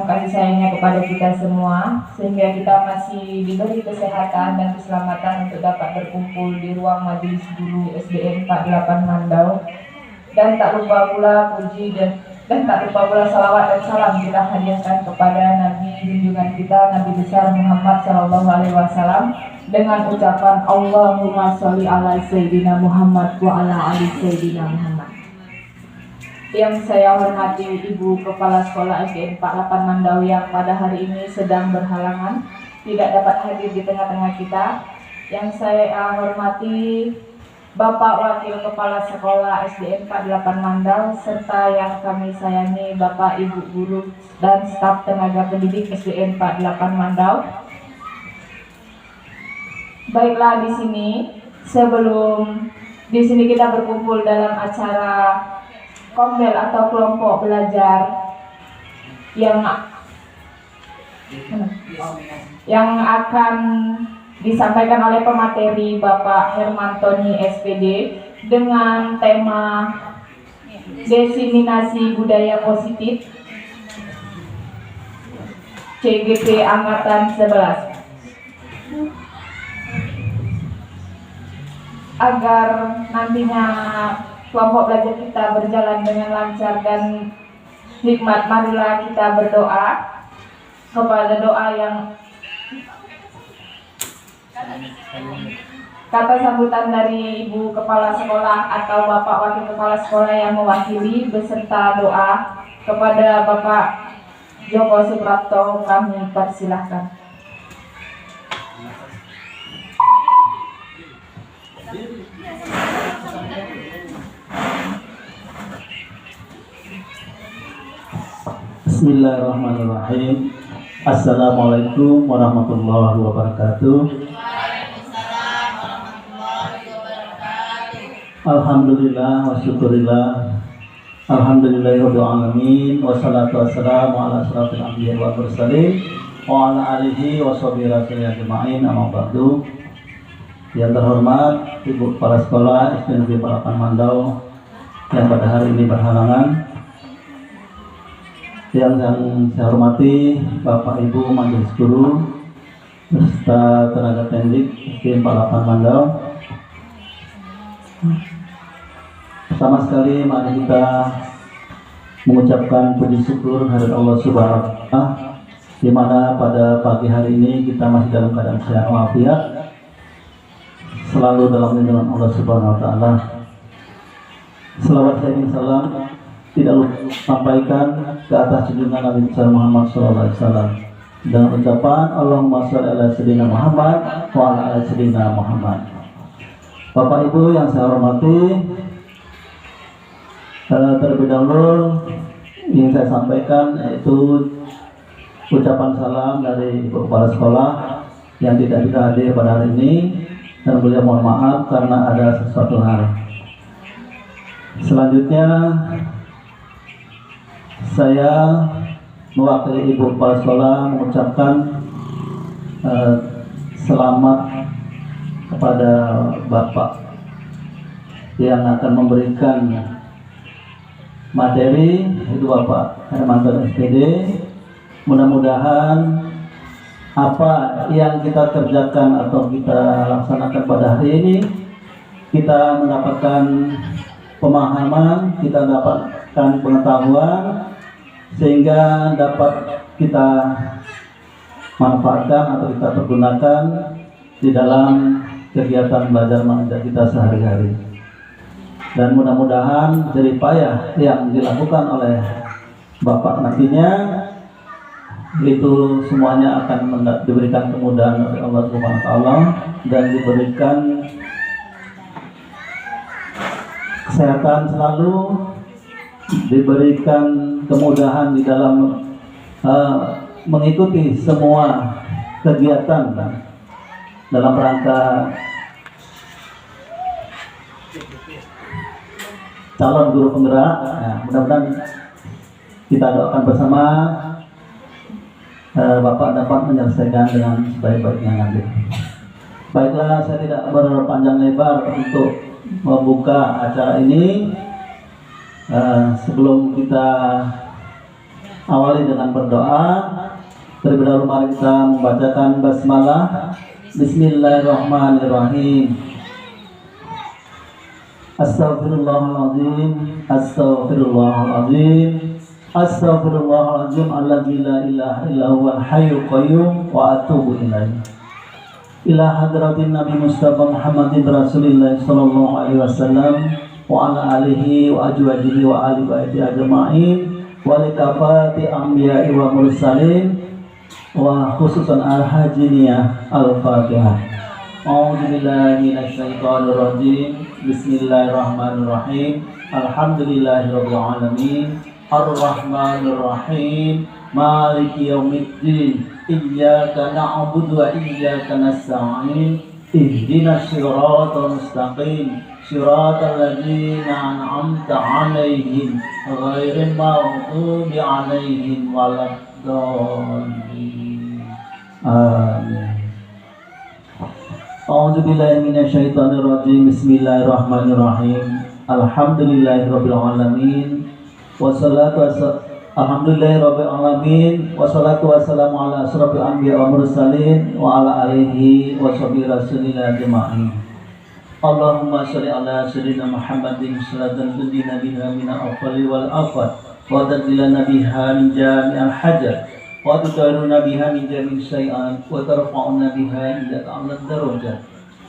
kasih sayangnya kepada kita semua, sehingga kita masih diberi kesehatan dan keselamatan untuk dapat berkumpul di ruang majelis guru SDN 48 Mandau. Dan tak lupa pula puji dan tak lupa pula salawat dan salam kita hadiahkan kepada Nabi junjungan kita, Nabi besar Muhammad SAW, dengan ucapan Allahumma sholli ala Sayyidina Muhammad wa ala ali Sayyidina Muhammad. Yang saya hormati Ibu Kepala Sekolah SDN 48 Mandau yang pada hari ini sedang berhalangan tidak dapat hadir di tengah-tengah kita. Yang saya hormati Bapak Wakil Kepala Sekolah SDN 48 Mandau, serta yang kami sayangi Bapak Ibu Guru dan staf tenaga pendidik SDN 48 Mandau. Baiklah, sebelum di sini kita berkumpul dalam acara Kombel atau kelompok belajar yang akan disampaikan oleh pemateri Bapak Hermantoni SPD dengan tema Diseminasi Budaya Positif CGP Angkatan 11. Agar nantinya kelompok belajar kita berjalan dengan lancar dan hikmat, marilah kita berdoa kepada doa yang kata sambutan dari Ibu Kepala Sekolah atau Bapak Wakil Kepala Sekolah yang mewakili beserta doa kepada Bapak Joko Suprapto, kami persilahkan. Bismillahirrahmanirrahim. Assalamualaikum warahmatullahi wabarakatuh. Alhamdulillah wa syukurillah. Alhamdulillahirabbil alamin wassalatu wassalamu ala asyrafil anbiya'i wal mursalin wa ala alihi wa sahbihi ajma'in, amma ba'du. Yang terhormat Ibu Kepala Sekolah SDN 48 Mandau yang pada hari ini berhalangan. Yang saya hormati Bapak Ibu Majelis Guru beserta tenaga pendidik SDN 48 Mandau. Pertama sekali mari kita mengucapkan puji syukur kehadirat Allah Subhanahu wa Ta'ala, di mana pada pagi hari ini kita masih dalam keadaan sehat walafiat, selalu dalam lindungan Allah Subhanahu wa Ta'ala. Selawat dan salam tidak lupa sampaikan ke atas junjungan Nabi besar Muhammad SAW dengan ucapan Allahumma sholli ala Sayyidina Muhammad wa ala ali Sayyidina Muhammad. Bapak Ibu yang saya hormati, terlebih dahulu ingin saya sampaikan yaitu ucapan salam dari Ibu Kepala Sekolah yang tidak bisa hadir pada hari ini, dan beliau mohon maaf karena ada sesuatu hal. Selanjutnya saya mewakili Ibu Kepala Sekolah mengucapkan selamat kepada Bapak yang akan memberikan materi, itu Bapak Hermantoni SPD. Mudah-mudahan apa yang kita kerjakan atau kita laksanakan pada hari ini, kita mendapatkan pemahaman, kita mendapatkan pengetahuan, sehingga dapat kita manfaatkan atau kita pergunakan di dalam kegiatan belajar mengajar kita sehari-hari. Dan mudah-mudahan jerih payah yang dilakukan oleh Bapak nantinya itu semuanya akan diberikan kemudahan oleh Allah Subhanahu wa Ta'ala, dan diberikan kesehatan selalu, diberikan kemudahan di dalam mengikuti semua kegiatan dalam rangka calon guru penggerak. Mudah-mudahan kita doakan bersama Bapak dapat menyelesaikan dengan sebaik-baiknya nanti. Baiklah, saya tidak berpanjang lebar untuk membuka acara ini. Sebelum kita Awali dengan berdoa. Terlebih dahulu mari kita membacakan basmalah. Bismillahirrahmanirrahim. Astaghfirullahaladzim, astaghfirullahaladzim, astaghfirullahaladzim, alladzi la ilaha illa huwal hayyul qayyum wa atubu ilaih. Ila hadratin Nabi Mustafa Muhammadin Rasulillah sallallahu alaihi wasallam wa ala alihi wa azwajihi wa ali baiti ajma'in wa likafati anbiya'i wa mursalin wa khususan al-hajiniyah al-fatihah. A'udzubillahi minasyaitonir rajim. Bismillahirrahmanirrahim. Alhamdulillahirabbil alamin. Arrahmanir rahim. Maliki yaumiddin. Iyyaka na'budu wa iyyaka nasta'in. Ihdinas siratal mustaqim. Siratal ladzina an'amta 'alaihim ghairil maghdubi 'alaihim waladdallin. Amin. A'udzubillahi minasyaitonir rajim. Bismillahirrahmanirrahim. Alhamdulillahirabbil alamin. Alhamdulillahirabbil alamin. Wassalatu wassalamu ala asyrofil anbiya wa mursalin wa ala alihi wa sahbihi rasulillah ajma'in. Allahumma shalli ala sayyidina Muhammadin salatan tudina biha min al-afali wal afat wa tadlilana biha min jami'al hajat wa tutaruna biha min jami'is syai'at wa tarfa'una biha ila a'la darajat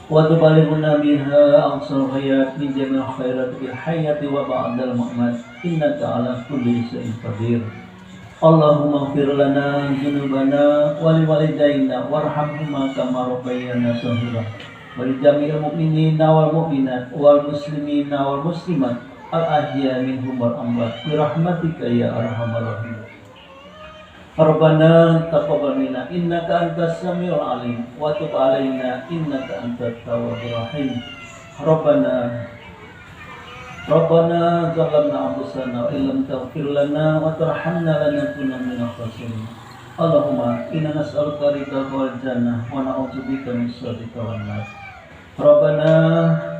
wa tubalighuna biha aqsal hayat min jami'il khairat bil hayati wa ba'dal mamat innaka ala kulli syai'in qadir. Allahumma ighfir lana dzunubana wa liwalidayna warhamhuma kama rabbayana shaghira wa li jami'il mu'minina wal mu'minat wal muslimina wal muslimat al ahya minhum wal amwat bi rahmatika ya arhamar rahimin. Rabbana taqabbal minna innaka antas samiul alim wa tub alaina innaka antat tawwabur rahim. Rabbana zalamna anfusana wa illam taghfir lana wa tarhamna lanakunanna minal khasirin. Allahumma inna nas'aluka ridha wal jannah wa na'udzubika min syarrika wan nar. Rabbana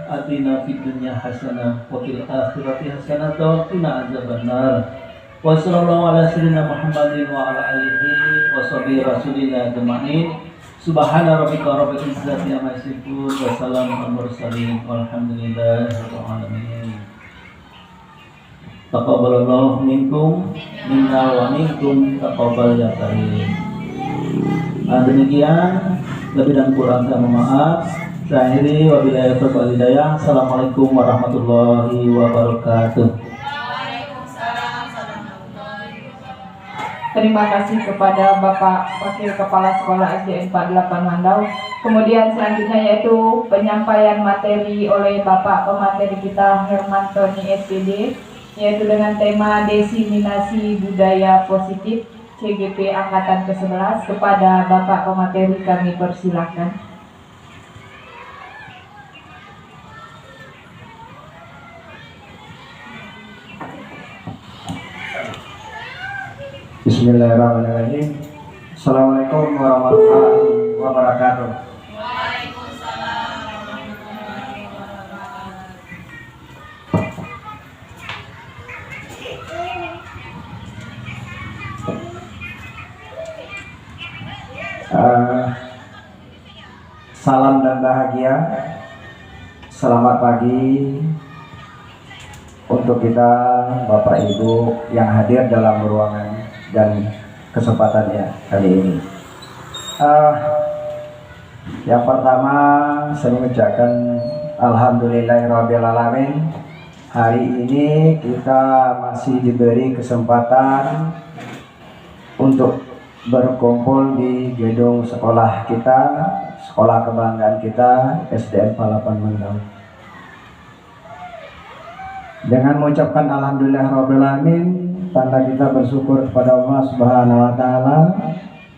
atina fid dunya hasanah wa fil akhirati hasanah wa qina adzabannar. Wa sallallahu ala sayyidina Muhammadin wa ala alihi wa sahbihi rasulillah ajma'in. Subhana rabbika rabbil izzati amma yasifun wa salamun alal mursalin walhamdulillahi rabbil alamin. Taqabbalallahu minkum minna wa minkum taqabbal ya karim. Demikian, lebih dan kurang saya mohon maaf. Saya akhiri wabillahi taufiq wal hidayah. Assalamualaikum warahmatullahi wabarakatuh. Terima kasih kepada Bapak Wakil Kepala Sekolah SDN 48 Mandau. Kemudian selanjutnya yaitu penyampaian materi oleh Bapak pemateri kita Hermantoni SPD, yaitu dengan tema Diseminasi Budaya Positif CGP Angkatan ke-11. Kepada Bapak pemateri kami persilakan. Bismillahirrahmanirrahim. Assalamualaikum warahmatullahi wabarakatuh. Salam dan bahagia. Selamat pagi untuk kita Bapak Ibu yang hadir dalam ruangan dan kesempatannya kali ini. Yang pertama saya mengucapkan alhamdulillahirabbil alamin. Hari ini kita masih diberi kesempatan untuk berkumpul di gedung sekolah kita, sekolah kebanggaan kita, SDN 48 Mandau. Dengan mengucapkan alhamdulillahirabbil alamin, tanda kita bersyukur kepada Allah Subhanahu wa taala.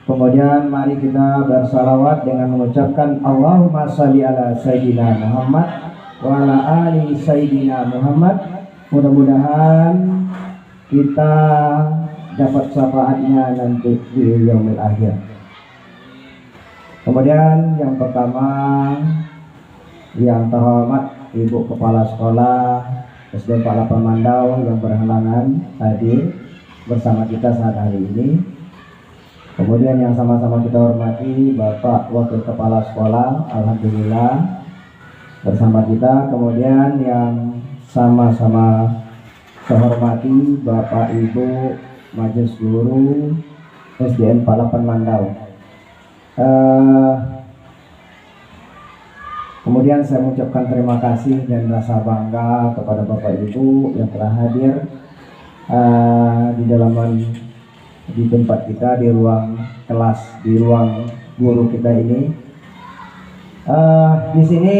Kemudian mari kita bersalawat dengan mengucapkan Allahumma shalli ala sayyidina Muhammad wa ala ali sayyidina Muhammad. Mudah-mudahan kita dapat syafaatnya nanti di yaumil akhir. Kemudian yang pertama, yang terhormat Ibu Kepala Sekolah SDN 48 Mandau yang berhalangan hadir, bersama kita saat hari ini. Kemudian yang sama-sama kita hormati Bapak Wakil Kepala Sekolah, alhamdulillah bersama kita. Kemudian yang sama-sama saya hormati Bapak Ibu Majelis Guru SDN 48 Mandau. Kemudian saya mengucapkan terima kasih dan rasa bangga kepada Bapak Ibu yang telah hadir di tempat kita, di ruang kelas, di ruang guru kita ini. Di sini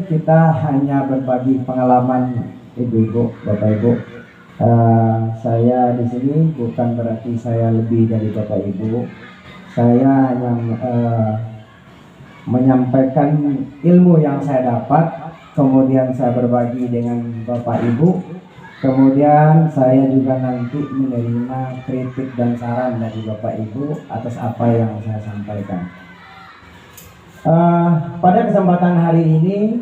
kita hanya berbagi pengalaman ibu-ibu, Bapak Ibu. Saya di sini bukan berarti saya lebih dari Bapak Ibu. Saya hanya menyampaikan ilmu yang saya dapat, kemudian saya berbagi dengan Bapak Ibu, kemudian saya juga nanti menerima kritik dan saran dari Bapak Ibu atas apa yang saya sampaikan. Pada kesempatan hari ini,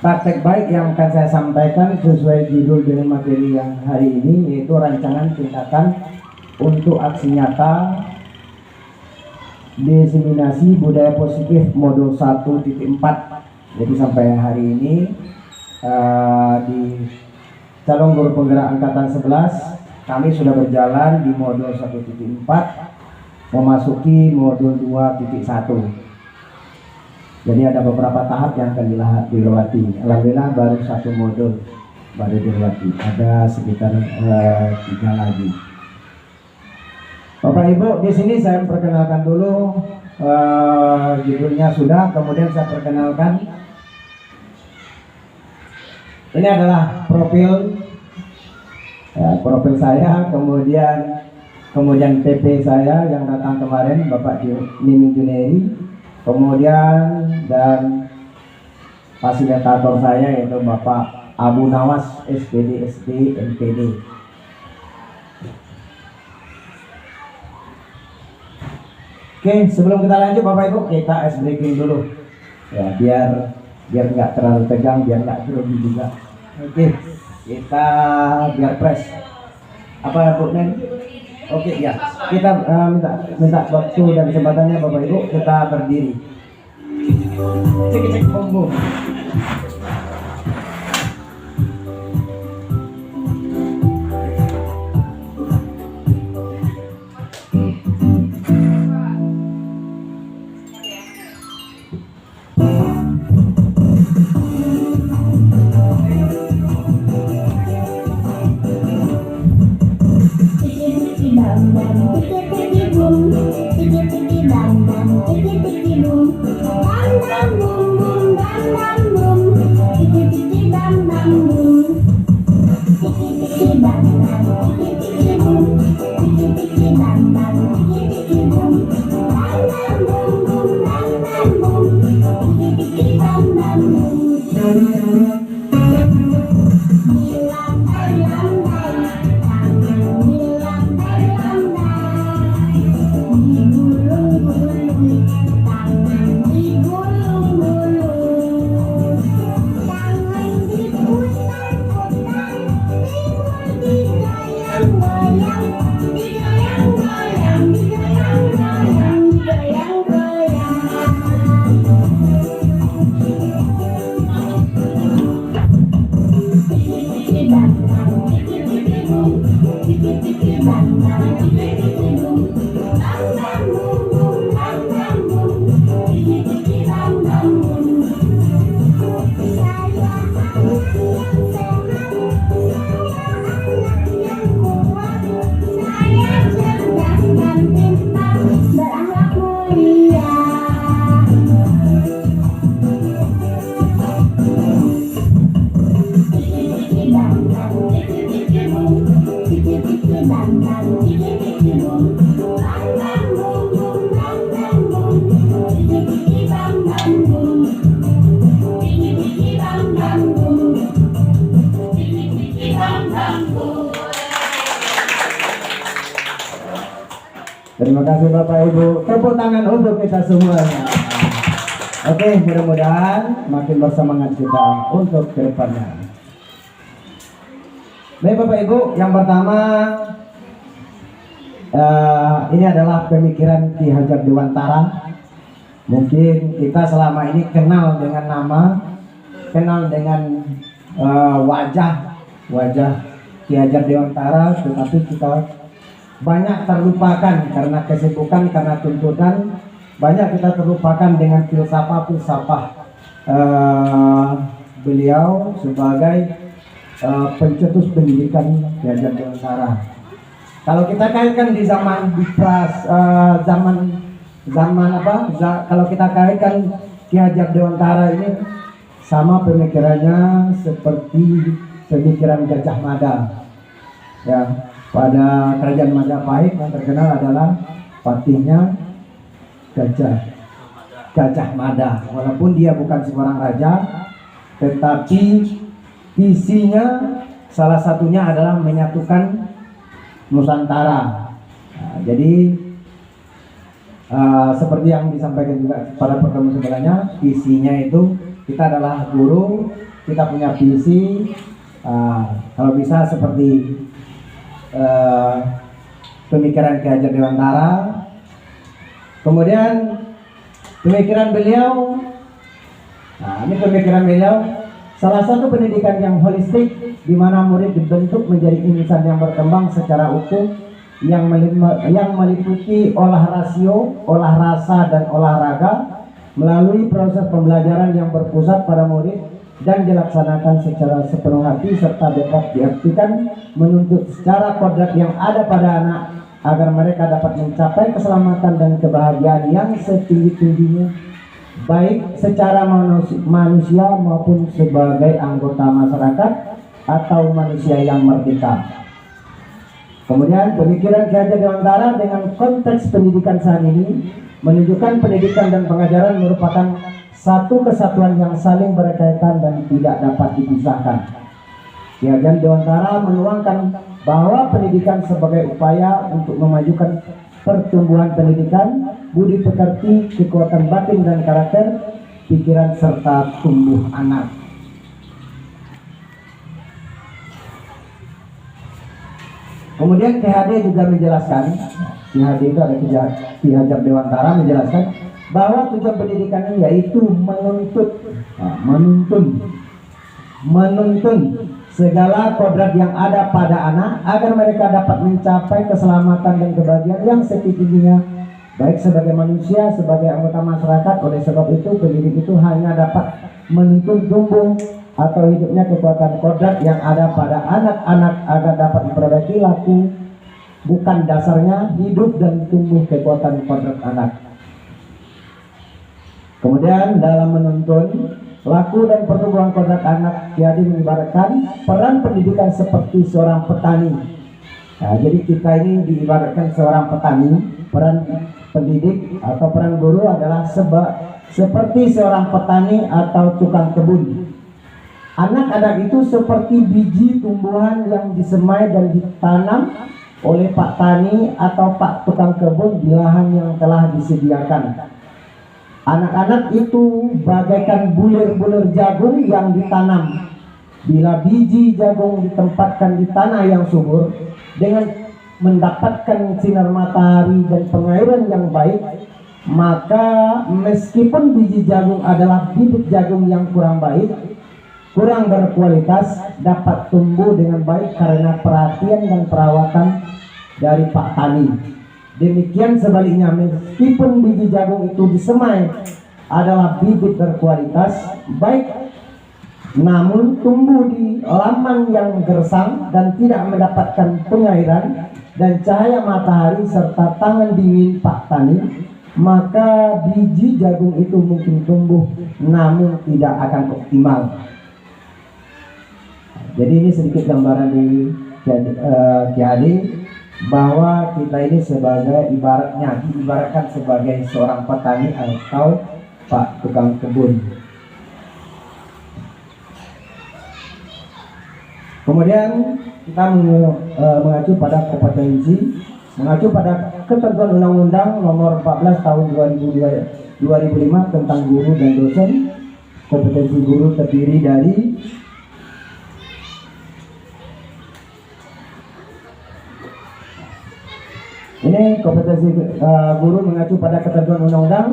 praktek baik yang akan saya sampaikan sesuai judul dengan materi yang hari ini, yaitu rancangan tindakan untuk aksi nyata diseminasi budaya positif modul 1.4. Jadi sampai hari ini di calon guru penggerak angkatan 11 kami sudah berjalan di modul 1.4 memasuki modul 2.1. Jadi ada beberapa tahap yang akan dilewati. Alhamdulillah baru satu modul baru dilewati. Ada sekitar 3 lagi. Bapak Ibu, di sini saya perkenalkan dulu, judulnya sudah, kemudian saya perkenalkan. Ini adalah profil saya, kemudian PP saya yang datang kemarin, Bapak Niming Juneri, kemudian dan fasilitator saya yaitu Bapak Abu Nawas SPD SD NPD. Oke, sebelum kita lanjut Bapak Ibu, kita ice breaking dulu ya, biar nggak terlalu tegang, biar nggak grogi juga. Oke, kita biar fresh. Apa Bu Nen? Oke ya, kita minta waktu dan kesempatannya Bapak Ibu, kita berdiri. Cek punggung. Terima kasih Bapak Ibu. Tepuk tangan untuk kita semua. Oke, mudah-mudahan makin bersemangat kita untuk ke depannya. Baik Bapak Ibu, yang pertama ini adalah pemikiran Ki Hajar Dewantara. Mungkin kita selama ini kenal dengan nama, kenal dengan wajah Ki Hajar Dewantara, tetapi kita banyak terlupakan karena kesibukan, karena tuntutan. Banyak kita terlupakan dengan filsafah beliau sebagai pencetus pendidikan Ki Hajar Dewantara. Kalau kita kaitkan di zaman kalau kita kaitkan Ki Hajar Dewantara ini sama pemikirannya seperti pemikiran Gajah Mada. Ya, pada kerajaan Majapahit yang terkenal adalah patihnya Gajah Mada. Walaupun dia bukan seorang raja, tetapi visinya salah satunya adalah menyatukan Nusantara. Nah, jadi seperti yang disampaikan juga pada pertemuan sebelumnya, visinya itu kita adalah guru, kita punya visi. Kalau bisa seperti pemikiran Ki Hajar Dewantara. Kemudian pemikiran beliau, ini pemikiran beliau, salah satu pendidikan yang holistik di mana murid dibentuk menjadi insan yang berkembang secara utuh, yang meliputi olah rasio, olah rasa, dan olahraga melalui proses pembelajaran yang berpusat pada murid dan dilaksanakan secara sepenuh hati serta dapat diartikan menuntut secara kodrat yang ada pada anak agar mereka dapat mencapai keselamatan dan kebahagiaan yang setinggi-tingginya, baik secara manusia maupun sebagai anggota masyarakat atau manusia yang merdeka. Kemudian pemikiran Ki Hajar Dewantara dengan konteks pendidikan saat ini menunjukkan pendidikan dan pengajaran merupakan satu kesatuan yang saling berkaitan dan tidak dapat dipisahkan. Ki Hajar Dewantara menuangkan bahwa pendidikan sebagai upaya untuk memajukan pertumbuhan pendidikan, budi pekerti, kekuatan batin dan karakter, pikiran serta tumbuh anak. Kemudian Ki Hajar juga menjelaskan, Ki Hajar itu ada Ki Hajar Dewantara menjelaskan bahwa tujuan pendidikan ini yaitu menuntun segala kodrat yang ada pada anak agar mereka dapat mencapai keselamatan dan kebahagiaan yang setinggi-tingginya, baik sebagai manusia, sebagai anggota masyarakat. Oleh sebab itu pendidik itu hanya dapat menuntun tumbuh atau hidupnya kekuatan kodrat yang ada pada anak-anak agar dapat memperbaiki laku, bukan dasarnya hidup dan tumbuh kekuatan kodrat anak. Kemudian dalam menuntun laku dan pertumbuhan kodrat anak, Ki Hajar mengibaratkan peran pendidikan seperti seorang petani. Nah, jadi kita ini diibaratkan seorang petani. Peran pendidik atau peran guru adalah seperti seorang petani atau tukang kebun. Anak-anak itu seperti biji tumbuhan yang disemai dan ditanam oleh Pak Tani atau Pak tukang kebun di lahan yang telah disediakan. Anak-anak itu bagaikan bulir-bulir jagung yang ditanam. Bila biji jagung ditempatkan di tanah yang subur dengan mendapatkan sinar matahari dan pengairan yang baik, maka meskipun biji jagung adalah bibit jagung yang kurang baik, kurang berkualitas, dapat tumbuh dengan baik karena perhatian dan perawatan dari Pak Tani. Demikian sebaliknya, meskipun biji jagung itu disemai adalah bibit berkualitas baik, namun tumbuh di laman yang gersang dan tidak mendapatkan pengairan dan cahaya matahari serta tangan dingin Pak Tani, maka biji jagung itu mungkin tumbuh namun tidak akan optimal. Jadi ini sedikit gambaran di Ki Hajar bahwa kita ini sebagai diibaratkan sebagai seorang petani atau Pak tukang kebun. Kemudian kita mengacu pada kompetensi, mengacu pada ketentuan Undang-Undang Nomor 14 Tahun 2005 tentang guru dan dosen. Kompetensi guru terdiri dari Ini kompetensi guru mengacu pada ketentuan Undang-Undang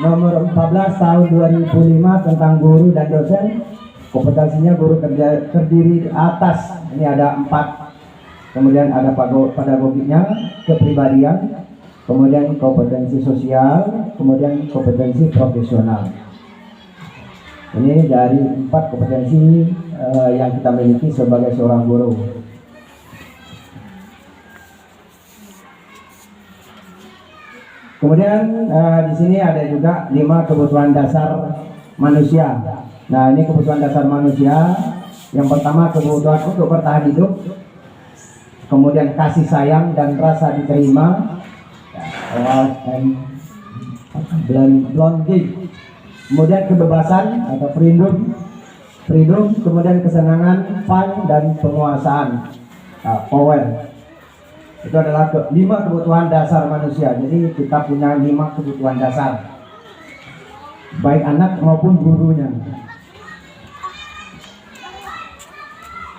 Nomor 14 Tahun 2005 tentang guru dan dosen. Kompetensinya guru terdiri atas ini ada 4, kemudian ada pedagoginya, kepribadian, kemudian kompetensi sosial, kemudian kompetensi profesional. Ini dari 4 kompetensi yang kita miliki sebagai seorang guru. Kemudian di sini ada juga 5 kebutuhan dasar manusia. Nah, ini kebutuhan dasar manusia. Yang pertama, kebutuhan untuk bertahan hidup. Kemudian kasih sayang dan rasa diterima. Belonging. Kemudian kebebasan atau freedom. Kemudian kesenangan, fun, dan penguasaan. Power. Itu adalah 5 kebutuhan dasar manusia. Jadi kita punya 5 kebutuhan dasar, baik anak maupun gurunya.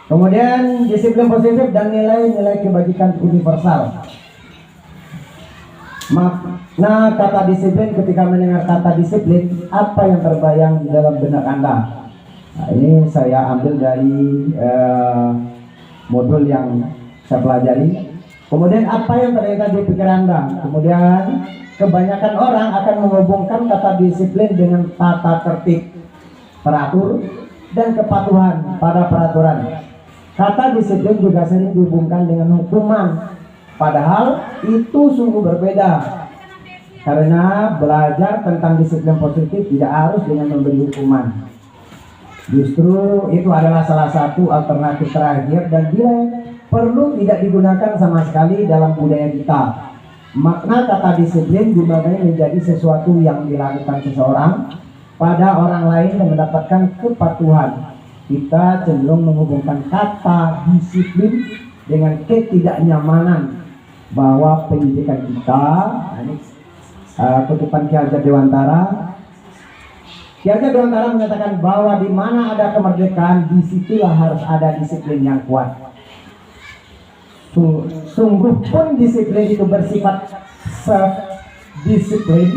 Kemudian disiplin positif dan nilai-nilai kebajikan universal. Makna kata disiplin, ketika mendengar kata disiplin, apa yang terbayang di dalam benak Anda? Nah, ini saya ambil dari modul yang saya pelajari. Kemudian apa yang terlintas di pikiran Anda? Kemudian kebanyakan orang akan menghubungkan kata disiplin dengan tata tertib, teratur, dan kepatuhan pada peraturan. Kata disiplin juga sering dihubungkan dengan hukuman, padahal itu sungguh berbeda. Karena belajar tentang disiplin positif tidak harus dengan memberi hukuman. Justru itu adalah salah satu alternatif terakhir dan bila perlu tidak digunakan sama sekali dalam budaya kita. Makna kata disiplin dimaknai menjadi sesuatu yang dilakukan seseorang pada orang lain yang mendapatkan kepatuhan. Kita cenderung menghubungkan kata disiplin dengan ketidaknyamanan bahwa pendidikan kita, ini kutipan Ki Hajar Dewantara. Ki Hajar Dewantara menyatakan bahwa di mana ada kemerdekaan, disitulah harus ada disiplin yang kuat. Sungguh pun disiplin itu bersifat self-disiplin,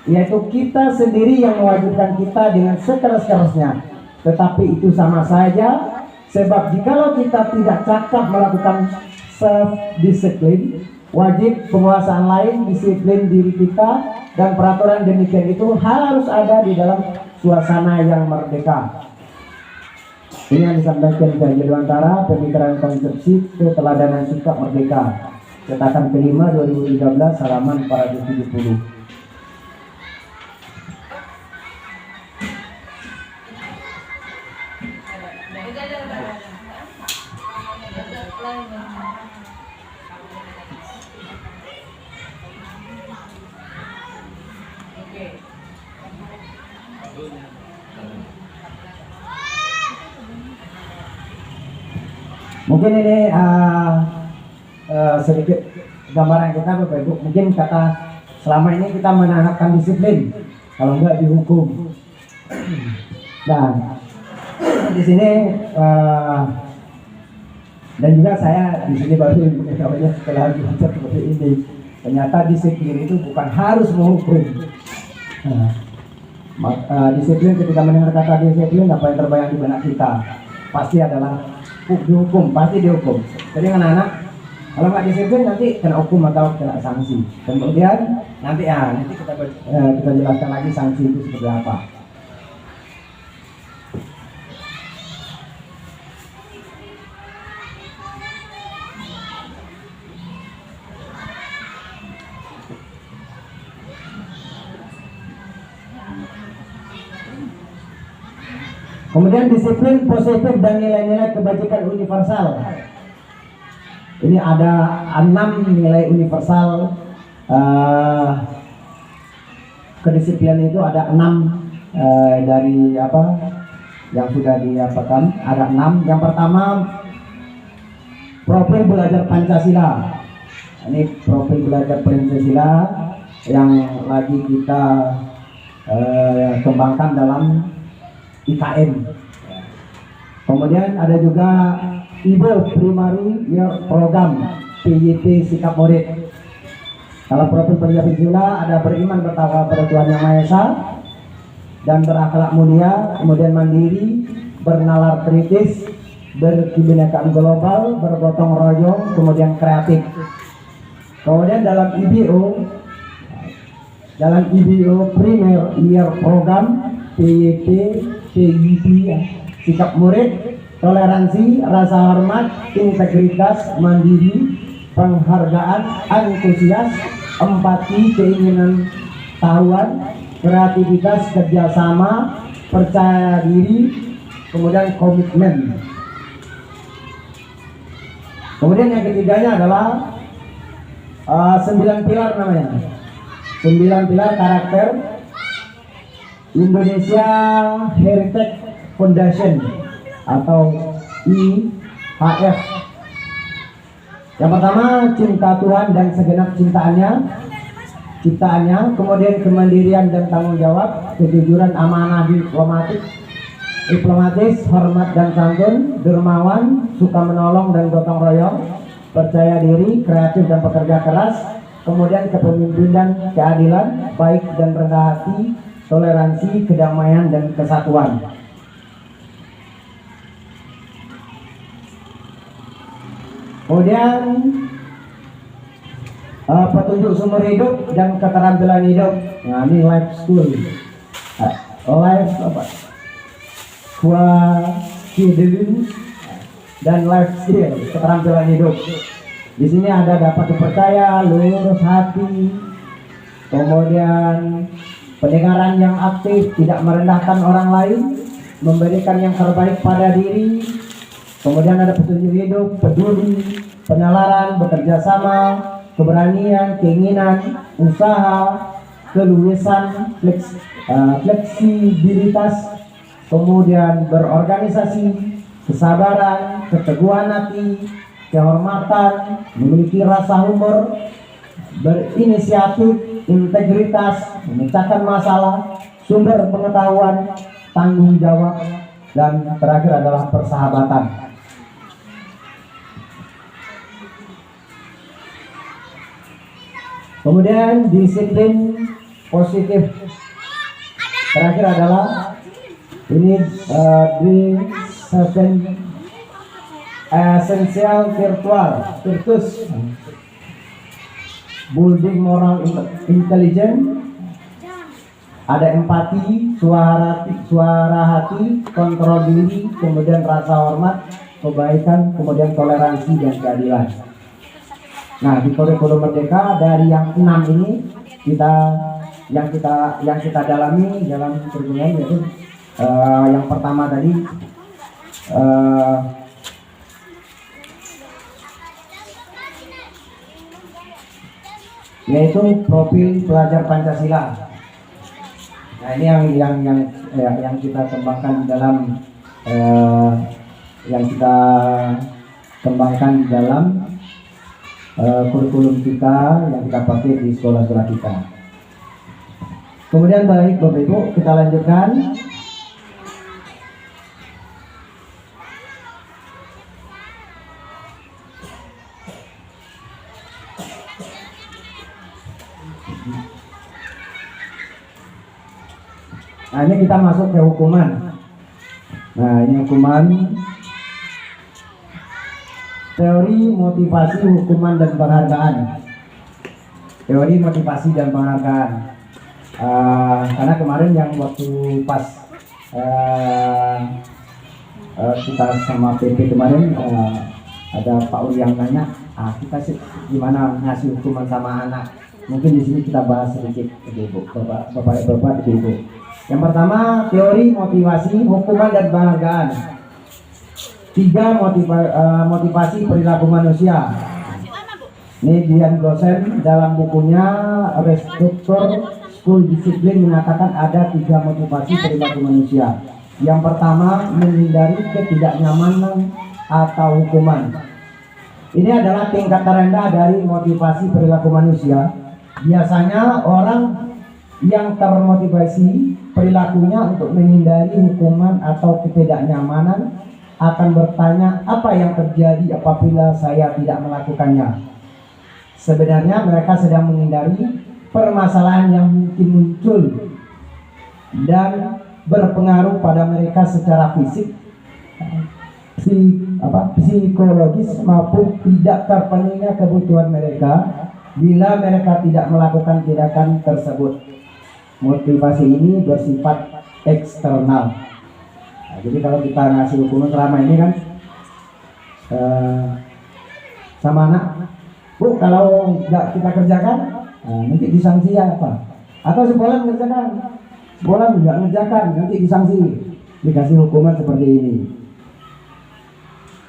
yaitu kita sendiri yang mewajibkan kita dengan sekeras-kerasnya. Tetapi itu sama saja, sebab jikalau kita tidak cakap melakukan self-disiplin, wajib penguasaan lain, disiplin diri kita, dan peraturan demikian itu harus ada di dalam suasana yang merdeka. Ini yang disampaikan dari Dewantara, Pemikiran Konsepsi Keteladanan Sikap Merdeka, cetakan kelima 2013, halaman 470. Mungkin ini sedikit gambaran kita Bapak Ibu. Mungkin kata selama ini kita menerapkan disiplin, kalau enggak dihukum. Nah, di sini dan juga saya di sini baru namanya setelah belajar seperti ini, ternyata disiplin itu bukan harus menghukum. Disiplin, ketika mendengar kata disiplin, apa yang terbayang di benak kita pasti adalah dihukum, pasti dihukum. Jadi anak-anak kalau nggak disiplin nanti kena hukum atau kena sanksi. Kemudian nanti kita jelaskan lagi sanksi itu seperti apa. Kemudian disiplin positif dan nilai-nilai kebajikan universal. Ini ada 6 nilai universal. Kedisiplinan itu ada 6 dari apa yang sudah diapakan, ada 6. Yang pertama, profil belajar Pancasila. Ini profil belajar Pancasila yang lagi kita kembangkan dalam IKM. Kemudian ada juga IBO Primary Year Program, PYP Sikap Murid. Kalau profil penjabat zina ada beriman bertakwa pada Tuhan Yang Maha Esa dan berakhlak mulia, kemudian mandiri, bernalar kritis, berkebinekaan global, bergotong royong, kemudian kreatif. Kemudian dalam IBO Premier Year Program PYP PYP ya, sikap murid, toleransi, rasa hormat, integritas, mandiri, penghargaan, antusias, empati, keinginan tahuan, kreativitas, kerjasama, percaya diri, kemudian komitmen. Kemudian yang ketiganya adalah 9 pilar namanya. 9 pilar karakter Indonesia Heritage Foundation atau IHF. Yang pertama, cinta Tuhan dan segenap ciptaannya, kemudian kemandirian dan tanggung jawab, kejujuran, amanah, diplomatis, hormat dan santun, dermawan, suka menolong dan gotong royong, percaya diri, kreatif dan pekerja keras, kemudian kepemimpinan, keadilan, baik dan rendah hati, toleransi, kedamaian dan kesatuan. Kemudian petunjuk sumber hidup dan keterampilan hidup. Nah, ini life school, life skill dan life skill, keterampilan hidup. Di sini ada dapat dipercaya, lurus hati, kemudian pendengaran yang aktif, tidak merendahkan orang lain, memberikan yang terbaik pada diri. Kemudian ada petunjuk hidup, peduli, penalaran, bekerja sama, keberanian, keinginan, usaha, keluasan, fleksibilitas, kemudian berorganisasi, kesabaran, keteguhan hati, kehormatan, memiliki rasa humor, berinisiatif, integritas, memecahkan masalah, sumber pengetahuan, tanggung jawab, dan terakhir adalah persahabatan. Kemudian disiplin positif. Terakhir adalah ini di esensial virtus, building moral intelligence, ada empati, suara hati, kontrol diri, kemudian rasa hormat, kebaikan, kemudian toleransi dan keadilan. Nah, di kurikulum Merdeka dari yang 6 ini yang kita dalami dalam kurikulum yaitu yang pertama tadi yaitu profil pelajar Pancasila. Nah, ini yang kita kembangkan dalam kurikulum kita yang kita pakai di sekolah-sekolah kita. Kemudian baik Bapak Ibu, kita lanjutkan. Nah, ini kita masuk ke hukuman. Nah, ini hukuman. Teori motivasi hukuman dan penghargaan. Teori motivasi dan penghargaan. Karena kemarin yang waktu pas kita sama PP kemarin ada Pak Uli yang nanya, kita sih gimana ngasih hukuman sama anak. Mungkin di sini kita bahas sedikit, Ibu, Bapak, Ibu. Yang pertama, teori motivasi hukuman dan penghargaan. 3 motivasi perilaku manusia. Ini Dian Gosen dalam bukunya Restruktur School Discipline mengatakan ada 3 motivasi perilaku manusia. Yang pertama, menghindari ketidaknyamanan atau hukuman. Ini adalah tingkat terendah dari motivasi perilaku manusia. Biasanya orang yang termotivasi perilakunya untuk menghindari hukuman atau ketidaknyamanan akan bertanya, apa yang terjadi apabila saya tidak melakukannya? sebenarnya mereka sedang menghindari permasalahan yang mungkin muncul dan berpengaruh pada mereka secara fisik, psikologis maupun tidak terpenuhinya kebutuhan mereka bila mereka tidak melakukan tindakan tersebut. Motivasi ini bersifat eksternal. Nah, jadi kalau kita ngasih hukuman selama ini kan sama anak, Bu, kalau nggak kita kerjakan nanti disanksi apa? Atau sekolah mengerjakan, sekolah nggak mengerjakan nanti disanksi, dikasih hukuman seperti ini.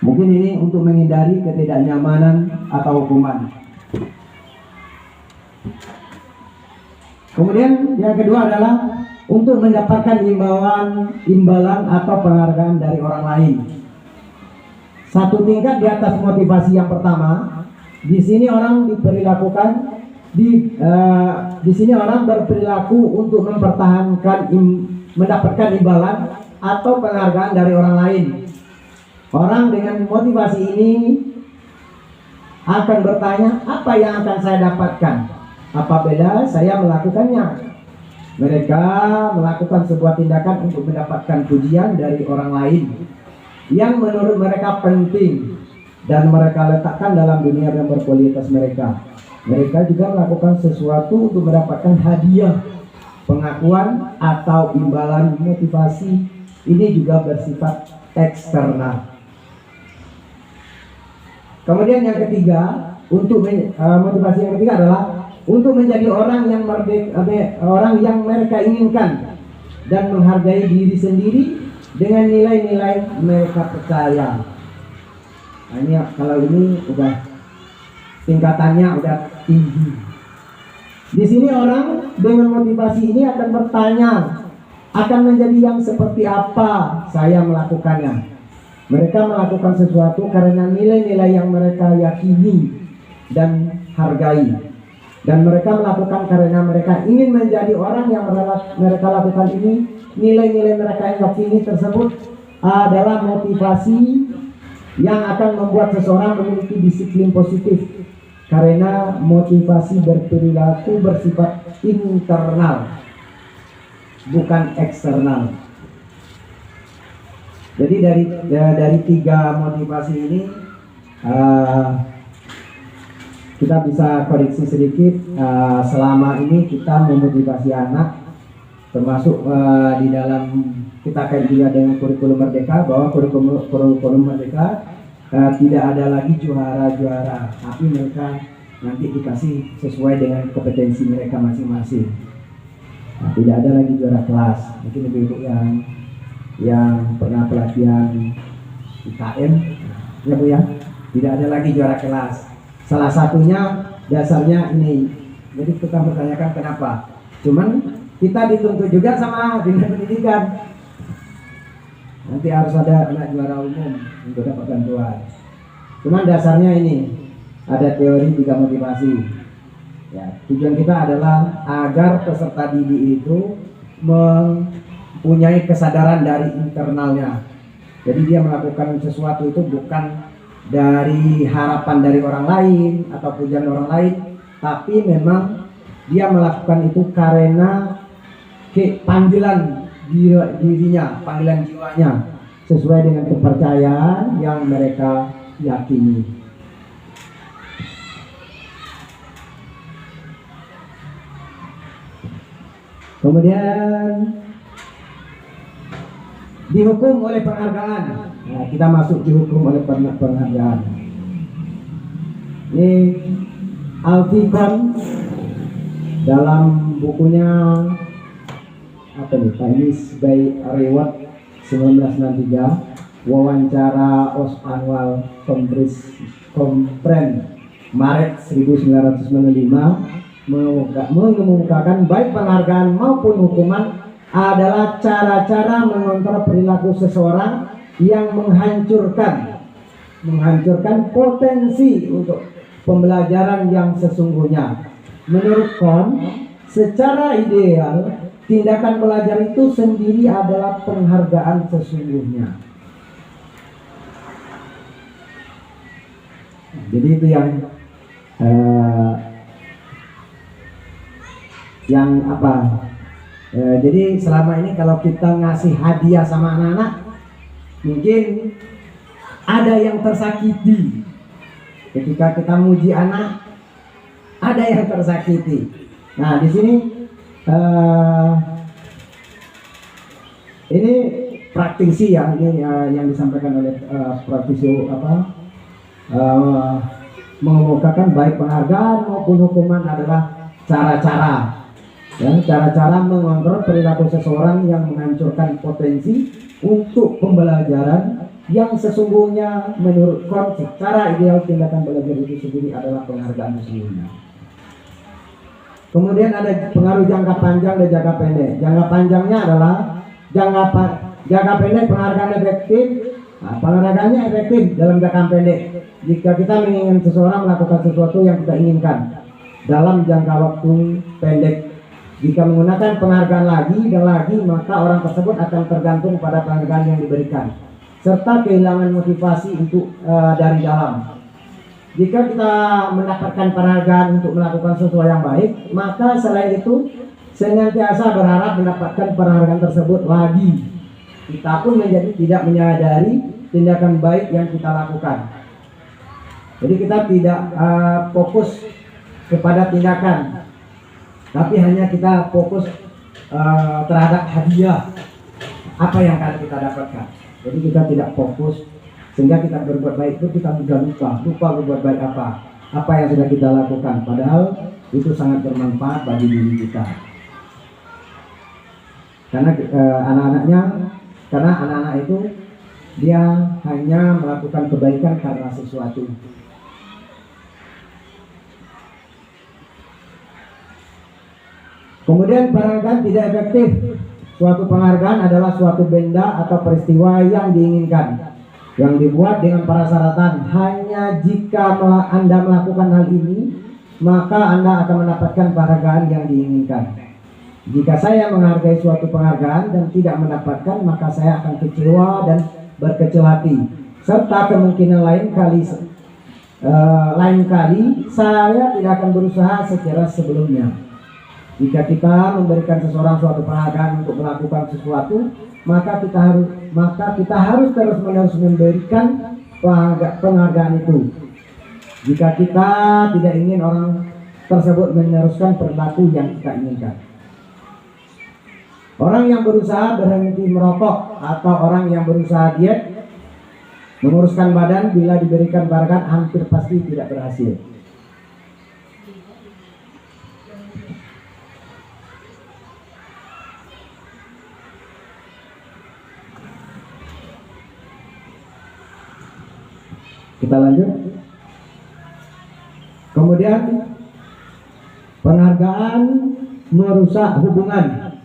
Mungkin ini untuk menghindari ketidaknyamanan atau hukuman. Kemudian yang kedua adalah untuk mendapatkan imbalan atau penghargaan dari orang lain. Satu tingkat di atas motivasi yang pertama, di sini orang di sini orang berperilaku untuk mendapatkan imbalan atau penghargaan dari orang lain. Orang dengan motivasi ini akan bertanya, apa yang akan saya dapatkan apabila saya melakukannya? Mereka melakukan sebuah tindakan untuk mendapatkan pujian dari orang lain yang menurut mereka penting dan mereka letakkan dalam dunia yang berkualitas mereka. Mereka juga melakukan sesuatu untuk mendapatkan hadiah, pengakuan atau imbalan. Motivasi ini juga bersifat eksternal. Kemudian yang ketiga, motivasi yang ketiga adalah untuk menjadi orang yang orang yang mereka inginkan dan menghargai diri sendiri dengan nilai-nilai mereka percaya. Nah, ini kalau ini udah tingkatannya udah tinggi. Di sini orang dengan motivasi ini akan bertanya, akan menjadi yang seperti apa saya melakukannya. Mereka melakukan sesuatu karena nilai-nilai yang mereka yakini dan hargai. Dan mereka melakukan karena mereka ingin menjadi orang yang mereka lakukan ini. Nilai-nilai mereka yang yakini tersebut adalah motivasi yang akan membuat seseorang memiliki disiplin positif. Karena motivasi berperilaku bersifat internal, bukan eksternal. Jadi dari tiga motivasi ini kita bisa koreksi sedikit. Selama ini kita memotivasi anak, termasuk di dalam kita akan juga dengan kurikulum merdeka, bahwa kurikulum merdeka tidak ada lagi juara-juara, tapi mereka nanti dikasih sesuai dengan kompetensi mereka masing-masing. Nah, tidak ada lagi juara kelas. Mungkin ibu-ibu yang pernah pelatihan IKM, ya Bu ya, tidak ada lagi juara kelas. Salah satunya dasarnya ini. Jadi kita bertanyakan kenapa. Cuman kita dituntut juga sama dinas pendidikan. Nanti harus ada anak juara umum untuk dapat bantuan. Cuman dasarnya ini, ada teori tiga motivasi. Ya, tujuan kita adalah agar peserta didik itu mempunyai kesadaran dari internalnya. Jadi dia melakukan sesuatu itu bukan dari harapan dari orang lain atau pujian orang lain, tapi memang dia melakukan itu karena panggilan dirinya, panggilan jiwanya, sesuai dengan kepercayaan yang mereka yakini. Kemudian dihukum oleh penghargaan. Nah, kita masuk dihukum oleh penghargaan. Ini Alfikon dalam bukunya Chinese by Reward 1993, wawancara annual Conference Maret 1995, mengemukakan baik penghargaan maupun hukuman adalah cara-cara mengontrol perilaku seseorang yang menghancurkan potensi untuk pembelajaran yang sesungguhnya. Menurut Kohn, secara ideal tindakan belajar itu sendiri adalah penghargaan sesungguhnya. Jadi itu yang eh, yang apa? Jadi selama ini kalau kita ngasih hadiah sama anak-anak, mungkin ada yang tersakiti ketika kita muji anak, ada yang tersakiti. Nah di sini ini praktisi ya, ini yang disampaikan oleh praktisi mengemukakan baik penghargaan maupun hukuman adalah cara-cara. Ya, cara-cara mengontrol perilaku seseorang yang menghancurkan potensi untuk pembelajaran yang sesungguhnya menurut konsep secara ideal tindakan belajar itu sendiri adalah penghargaan sesungguhnya. Kemudian ada pengaruh jangka panjang dan jangka pendek. Jangka panjangnya adalah jangka pendek penghargaan efektif. Nah, penghargaannya efektif dalam jangka pendek jika kita menginginkan seseorang melakukan sesuatu yang kita inginkan dalam jangka waktu pendek. Jika menggunakan penghargaan lagi dan lagi, maka orang tersebut akan tergantung pada penghargaan yang diberikan serta kehilangan motivasi untuk dari dalam. Jika kita mendapatkan penghargaan untuk melakukan sesuatu yang baik, maka selain itu senantiasa berharap mendapatkan penghargaan tersebut lagi. Kita pun menjadi tidak menyadari tindakan baik yang kita lakukan. Jadi kita tidak fokus kepada tindakan, tapi hanya kita fokus terhadap hadiah apa yang akan kita dapatkan. Jadi kita tidak fokus, sehingga kita berbuat baik itu kita sudah lupa berbuat baik apa yang sudah kita lakukan, padahal itu sangat bermanfaat bagi diri kita. Karena anak-anak itu dia hanya melakukan kebaikan karena sesuatu. Kemudian penghargaan tidak efektif. Suatu penghargaan adalah suatu benda atau peristiwa yang diinginkan, yang dibuat dengan persyaratan hanya jika Anda melakukan hal ini, maka Anda akan mendapatkan penghargaan yang diinginkan. Jika saya menghargai suatu penghargaan dan tidak mendapatkan, maka saya akan kecewa dan berkecil hati, serta kemungkinan lain kali saya tidak akan berusaha secara sebelumnya. Jika kita memberikan seseorang suatu penghargaan untuk melakukan sesuatu, maka kita harus terus-menerus memberikan penghargaan itu. Jika kita tidak ingin orang tersebut meneruskan perilaku yang kita inginkan. Orang yang berusaha berhenti merokok atau orang yang berusaha diet, menguruskan badan, bila diberikan penghargaan hampir pasti tidak berhasil. Kita lanjut. Kemudian penghargaan merusak hubungan.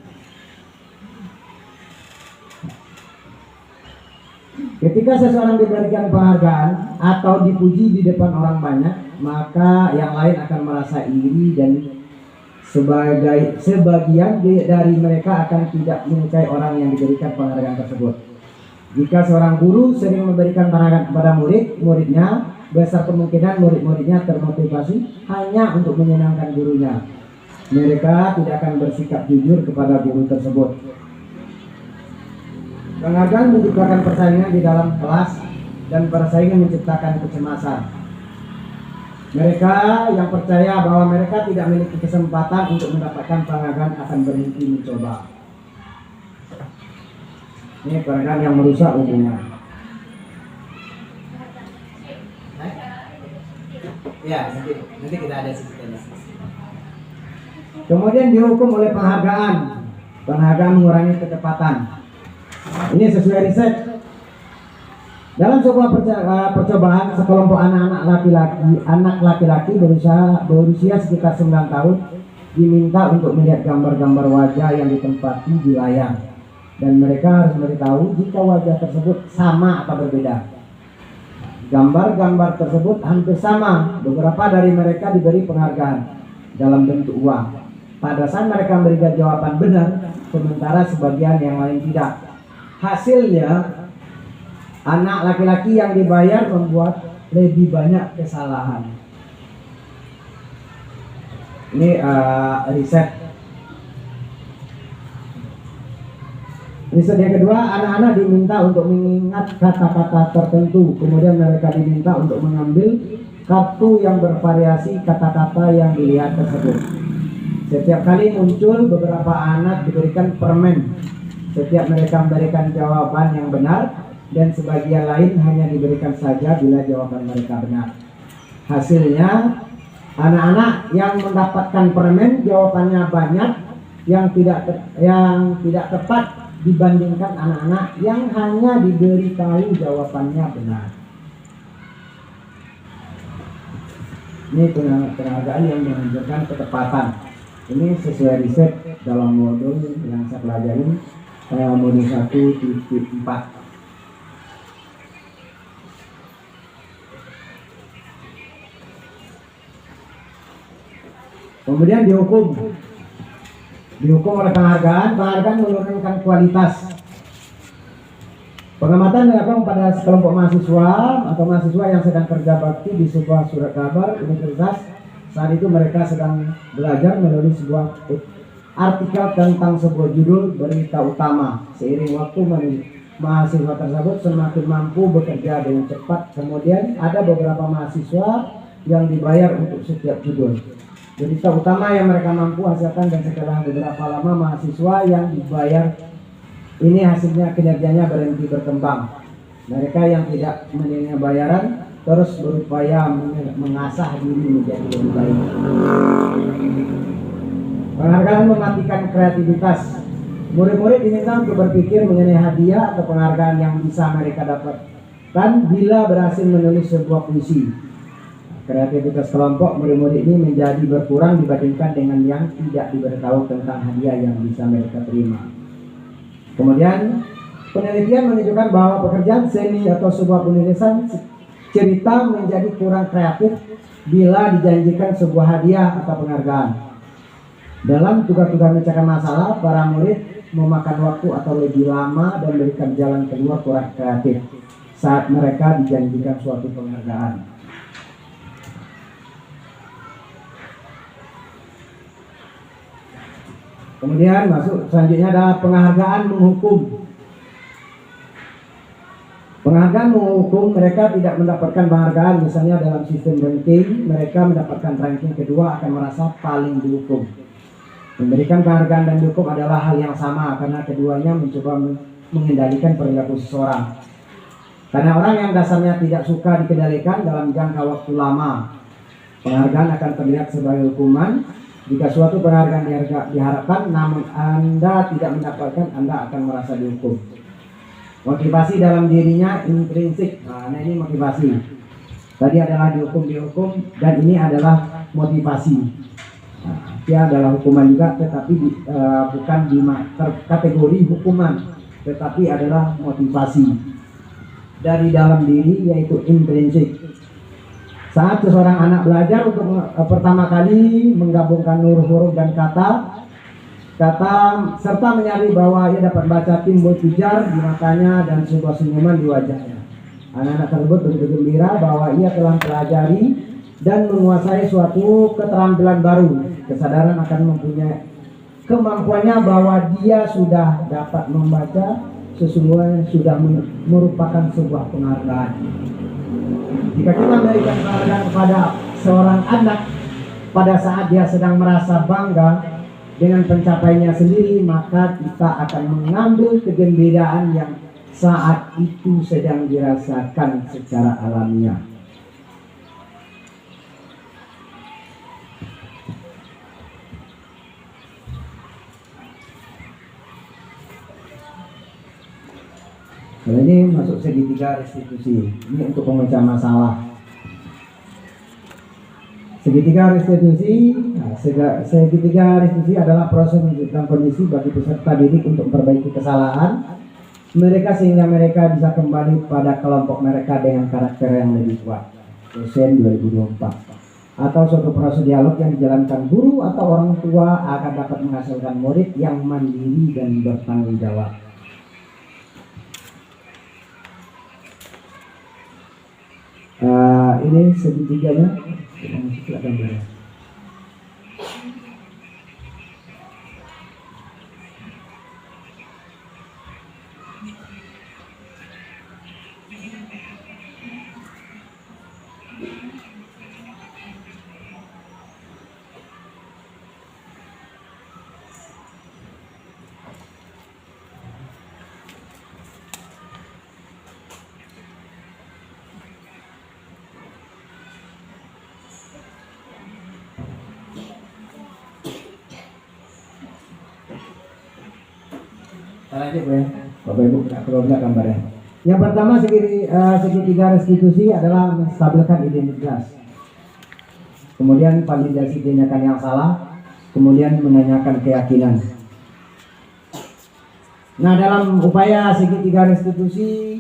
Ketika seseorang diberikan penghargaan atau dipuji di depan orang banyak, maka yang lain akan merasa iri dan sebagian dari mereka akan tidak menyukai orang yang diberikan penghargaan tersebut. Jika seorang guru sering memberikan penghargaan kepada muridnya, besar kemungkinan murid-muridnya termotivasi hanya untuk menyenangkan gurunya. Mereka tidak akan bersikap jujur kepada guru tersebut. Penghargaan menciptakan persaingan di dalam kelas dan persaingan menciptakan kecemasan. Mereka yang percaya bahwa mereka tidak memiliki kesempatan untuk mendapatkan penghargaan akan berhenti mencoba. Ini penghargaan yang merusak hubungan. Ya, nanti kita ada sedikit. Kemudian dihukum oleh penghargaan. Penghargaan mengurangi kecepatan. Ini sesuai riset. Dalam sebuah percobaan, sekelompok anak laki-laki berusia sekitar 9 tahun diminta untuk melihat gambar-gambar wajah yang ditempati di layar. Dan mereka harus memberitahu jika wajah tersebut sama atau berbeda. Gambar-gambar tersebut hampir sama. Beberapa dari mereka diberi penghargaan dalam bentuk uang. Pada saat mereka memberikan jawaban benar, sementara sebagian yang lain tidak. Hasilnya, anak laki-laki yang dibayar membuat lebih banyak kesalahan. Ini riset. Riset yang kedua, anak-anak diminta untuk mengingat kata-kata tertentu, kemudian mereka diminta untuk mengambil kartu yang bervariasi kata-kata yang dilihat tersebut. Setiap kali muncul, beberapa anak diberikan permen. Setiap mereka memberikan jawaban yang benar, dan sebagian lain hanya diberikan saja bila jawaban mereka benar. Hasilnya, anak-anak yang mendapatkan permen jawabannya banyak, yang tidak tepat dibandingkan anak-anak yang hanya diberitahu jawabannya benar. Ini penghargaan yang menunjukkan ketepatan. Ini sesuai riset dalam modul yang saya pelajari, modul 1.4. Kemudian dihukum oleh penghargaan menurunkan kualitas. Pengamatan dilakukan pada sekelompok mahasiswa atau mahasiswa yang sedang kerja bakti di sebuah surat kabar universitas. Saat itu mereka sedang belajar menulis sebuah artikel tentang sebuah judul berita utama. Seiring waktu mahasiswa tersebut semakin mampu bekerja dengan cepat. Kemudian ada beberapa mahasiswa yang dibayar untuk setiap judul berita utama yang mereka mampu hasilkan, dan setelah beberapa lama mahasiswa yang dibayar ini hasilnya kinerjanya berhenti berkembang. Mereka yang tidak menerima bayaran terus berupaya mengasah diri menjadi lebih baik. Penghargaan mematikan kreativitas. Murid-murid diminta untuk berpikir mengenai hadiah atau penghargaan yang bisa mereka dapatkan bila berhasil menulis sebuah puisi. Kreativitas kelompok murid-murid ini menjadi berkurang dibandingkan dengan yang tidak diberitahu tentang hadiah yang bisa mereka terima. Kemudian penelitian menunjukkan bahwa pekerjaan seni atau sebuah penulisan cerita menjadi kurang kreatif bila dijanjikan sebuah hadiah atau penghargaan. Dalam tugas-tugas memecahkan masalah, para murid memakan waktu atau lebih lama dan memberikan jalan keluar kurang kreatif saat mereka dijanjikan suatu penghargaan. Kemudian masuk selanjutnya adalah penghargaan menghukum. Penghargaan menghukum, mereka tidak mendapatkan penghargaan, misalnya dalam sistem ranking, mereka mendapatkan ranking kedua akan merasa paling dihukum. Memberikan penghargaan dan dihukum adalah hal yang sama karena keduanya mencoba mengendalikan perilaku seseorang. Karena orang yang dasarnya tidak suka dikendalikan dalam jangka waktu lama, penghargaan akan terlihat sebagai hukuman. Jika suatu penghargaan diharapkan namun Anda tidak mendapatkan, Anda akan merasa dihukum. Motivasi dalam dirinya intrinsik. Nah ini motivasi. Tadi adalah dihukum dan ini adalah motivasi. Nah, dia adalah hukuman juga, tetapi bukan di kategori hukuman, tetapi adalah motivasi dari dalam diri, yaitu intrinsik. Saat seseorang anak belajar untuk pertama kali menggabungkan huruf-huruf dan kata serta menyadari bahwa ia dapat baca, timbul pijar di matanya dan sebuah senyuman di wajahnya. Anak-anak tersebut begitu gembira bahwa ia telah pelajari dan menguasai suatu keterampilan baru. Kesadaran akan mempunyai kemampuannya bahwa dia sudah dapat membaca sesungguhnya sudah merupakan sebuah penghargaan. Jika kita memberikan penghargaan kepada seorang anak pada saat dia sedang merasa bangga dengan pencapaiannya sendiri, maka kita akan mengambil kegembiraan yang saat itu sedang dirasakan secara alamiah. Nah, ini masuk segitiga restitusi. Ini untuk pemecah masalah. Segitiga restitusi, segitiga restitusi adalah proses menunjukkan kondisi bagi peserta didik untuk memperbaiki kesalahan mereka sehingga mereka bisa kembali pada kelompok mereka dengan karakter yang lebih kuat. Dosen 2024. Atau suatu proses dialog yang dijalankan guru atau orang tua akan dapat menghasilkan murid yang mandiri dan bertanggung jawab. Ini segitiganya. Salah aja Bu ya. Bapak Ibu nggak perlu lihat gambarnya. Yang pertama segitiga restitusi adalah menstabilkan identitas. Kemudian validasi tindakan yang salah, kemudian menanyakan keyakinan. Nah, dalam upaya segitiga restitusi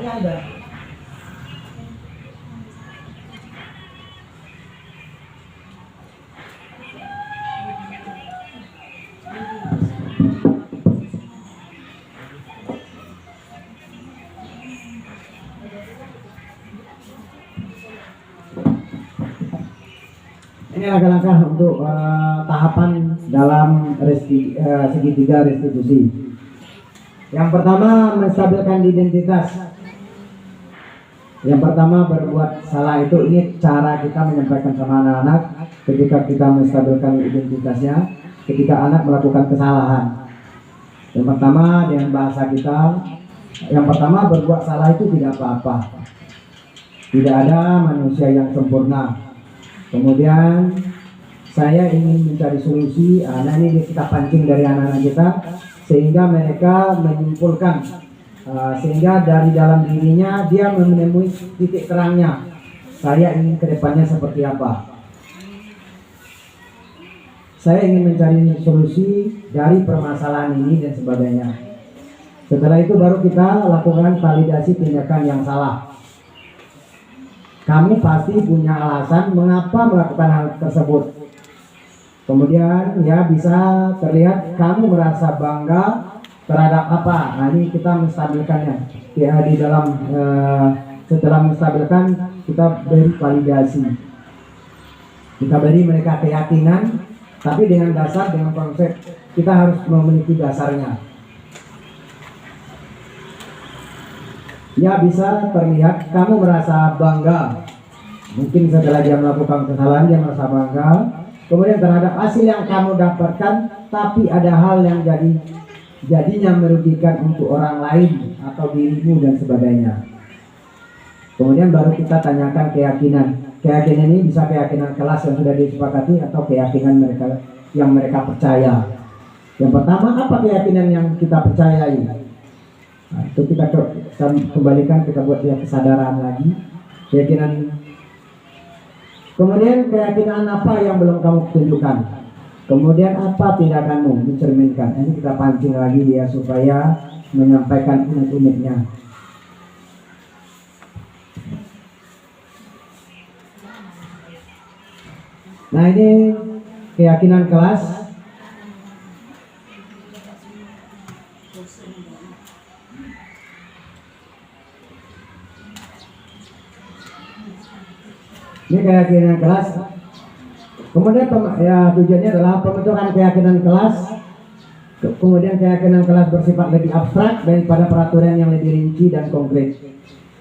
ada. Ini langkah-langkah untuk tahapan dalam segitiga restitusi. Yang pertama, menstabilkan identitas. Yang pertama, berbuat salah itu ini cara kita menyampaikan sama anak-anak ketika kita menstabilkan identitasnya, ketika anak melakukan kesalahan. Yang pertama, dengan bahasa kita, yang pertama, berbuat salah itu tidak apa-apa. Tidak ada manusia yang sempurna. Kemudian saya ingin mencari solusi. Nah, ini kita pancing dari anak-anak kita sehingga mereka menyimpulkan, sehingga dari dalam dirinya dia menemui titik terangnya. Saya ingin kedepannya seperti apa? Saya ingin mencari solusi dari permasalahan ini dan sebagainya. Setelah itu baru kita lakukan validasi tindakan yang salah. Kamu pasti punya alasan mengapa melakukan hal tersebut. Kemudian ya bisa terlihat kamu merasa bangga terhadap apa. Nah, ini kita menstabilkannya. Ya, di dalam setelah menstabilkan kita beri validasi. Kita beri mereka keyakinan, tapi dengan dasar, dengan konsep kita harus memiliki dasarnya. Ya, bisa terlihat kamu merasa bangga. Mungkin setelah dia melakukan kesalahan dia merasa bangga. Kemudian terhadap hasil yang kamu dapatkan, tapi ada hal yang jadinya merugikan untuk orang lain atau dirimu dan sebagainya. Kemudian baru kita tanyakan keyakinan. Keyakinan ini bisa keyakinan kelas yang sudah disepakati atau keyakinan mereka yang mereka percaya. Yang pertama, apa keyakinan yang kita percayai? Nah, itu kita kembalikan, kita buat dia kesadaran lagi. Keyakinan. Kemudian keyakinan apa yang belum kamu tunjukkan? Kemudian apa tindakanmu mencerminkan? Ini kita pancing lagi dia supaya menyampaikan unek-uneknya. Nah, ini keyakinan kelas. Ini keyakinan kelas. Kemudian ya tujuannya adalah pembentukan keyakinan kelas. Kemudian keyakinan kelas bersifat lebih abstrak daripada peraturan yang lebih rinci dan konkret.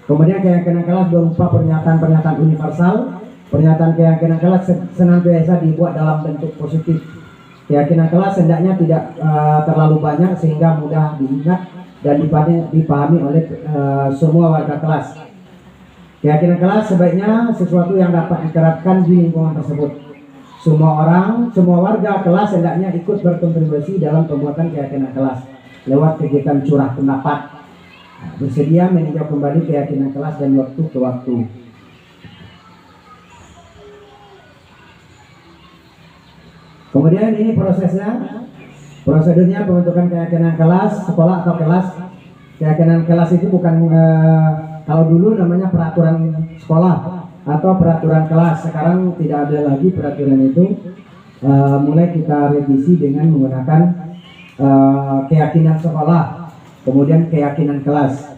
Kemudian keyakinan kelas berupa pernyataan-pernyataan universal. Pernyataan keyakinan kelas senantiasa dibuat dalam bentuk positif. Keyakinan kelas hendaknya tidak terlalu banyak sehingga mudah diingat dan dipahami oleh semua warga kelas. Keyakinan kelas sebaiknya sesuatu yang dapat diterapkan di lingkungan tersebut. Semua warga kelas hendaknya ikut berkontribusi dalam pembuatan keyakinan kelas lewat kegiatan curah pendapat. Bersedia meninjau kembali keyakinan kelas dan waktu ke waktu. Kemudian ini prosesnya, prosedurnya pembentukan keyakinan kelas, sekolah atau kelas. Keyakinan kelas itu bukan kalau dulu namanya peraturan sekolah atau peraturan kelas. Sekarang tidak ada lagi peraturan itu. Mulai kita revisi dengan menggunakan keyakinan sekolah, kemudian keyakinan kelas.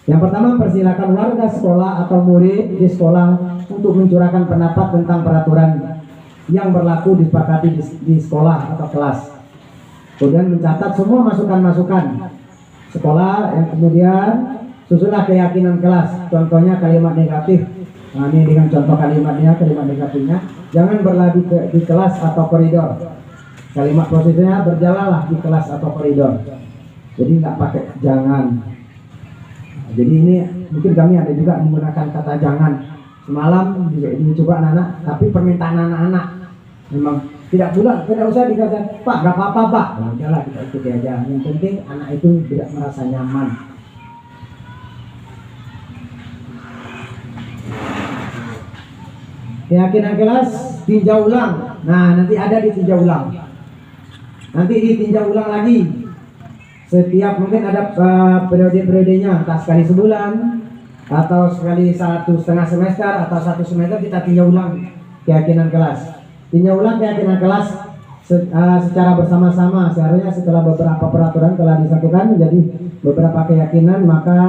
Yang pertama, persilakan warga sekolah atau murid di sekolah untuk mencurahkan pendapat tentang peraturan yang berlaku disepakati di sekolah atau kelas. Kemudian mencatat semua masukan-masukan sekolah yang kemudian susunlah keyakinan kelas. Contohnya kalimat negatif. Nah, ini dengan contoh kalimatnya, kalimat negatifnya. Jangan berlari di kelas atau koridor. Kalimat positifnya berjalanlah di kelas atau koridor. Jadi nggak pakai jangan. Jadi ini mungkin kami ada juga menggunakan kata jangan. Semalam dicoba anak-anak, tapi permintaan anak-anak memang tidak usah dikatakan Pak, nggak apa-apa Pak. Nah, udahlah kita ikuti aja. Yang penting anak itu tidak merasa nyaman. Keyakinan kelas tinjau ulang. Nah, nanti ada ditinjau ulang. Nanti ditinjau ulang lagi. Setiap mungkin ada periode-periodenya, entah sekali sebulan atau sekali 1,5 semester atau 1 semester kita tinjau ulang keyakinan kelas. Tinjau ulang keyakinan kelas secara bersama-sama. Seharusnya setelah beberapa peraturan telah disatukan menjadi beberapa keyakinan, maka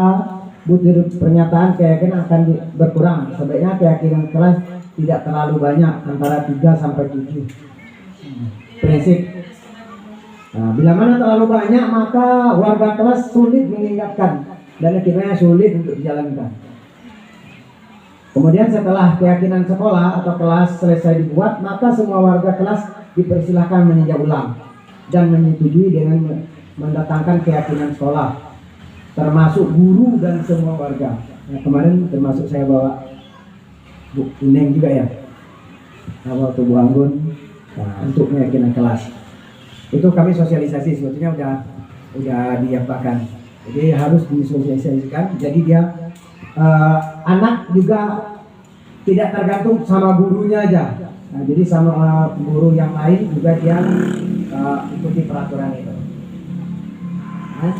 butir pernyataan keyakinan akan berkurang. Sebaiknya keyakinan kelas tidak terlalu banyak, antara 3 sampai 7 prinsip. Nah, bila mana terlalu banyak, maka warga kelas sulit mengingatkan dan akhirnya sulit untuk dijalankan. Kemudian setelah keyakinan sekolah atau kelas selesai dibuat, maka semua warga kelas dipersilahkan meninjau ulang dan menyetujui dengan mendatangkan keyakinan sekolah, termasuk guru dan semua warga. Nah, kemarin termasuk saya bawa Bu Neng juga ya, waktu Bu Anggun, untuk keyakinan kelas. Itu kami sosialisasi, sebetulnya udah diapakan. Jadi harus disosialisasikan. Jadi dia anak juga tidak tergantung sama gurunya aja. Nah, jadi sama guru yang lain juga dia ikuti peraturan itu. Hah?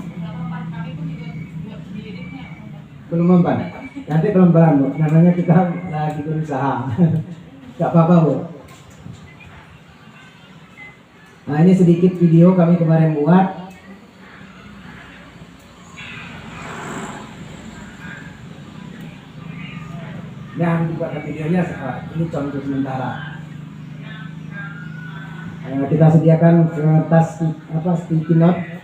Belum mempan. Nanti pelan-pelan Bu. Namanya kita lagi berusaha. Gak apa-apa Bu. Nah, ini sedikit video kami kemarin buat. Yang dibuat videonya ini contoh sementara. Kita sediakan kertas sticky note.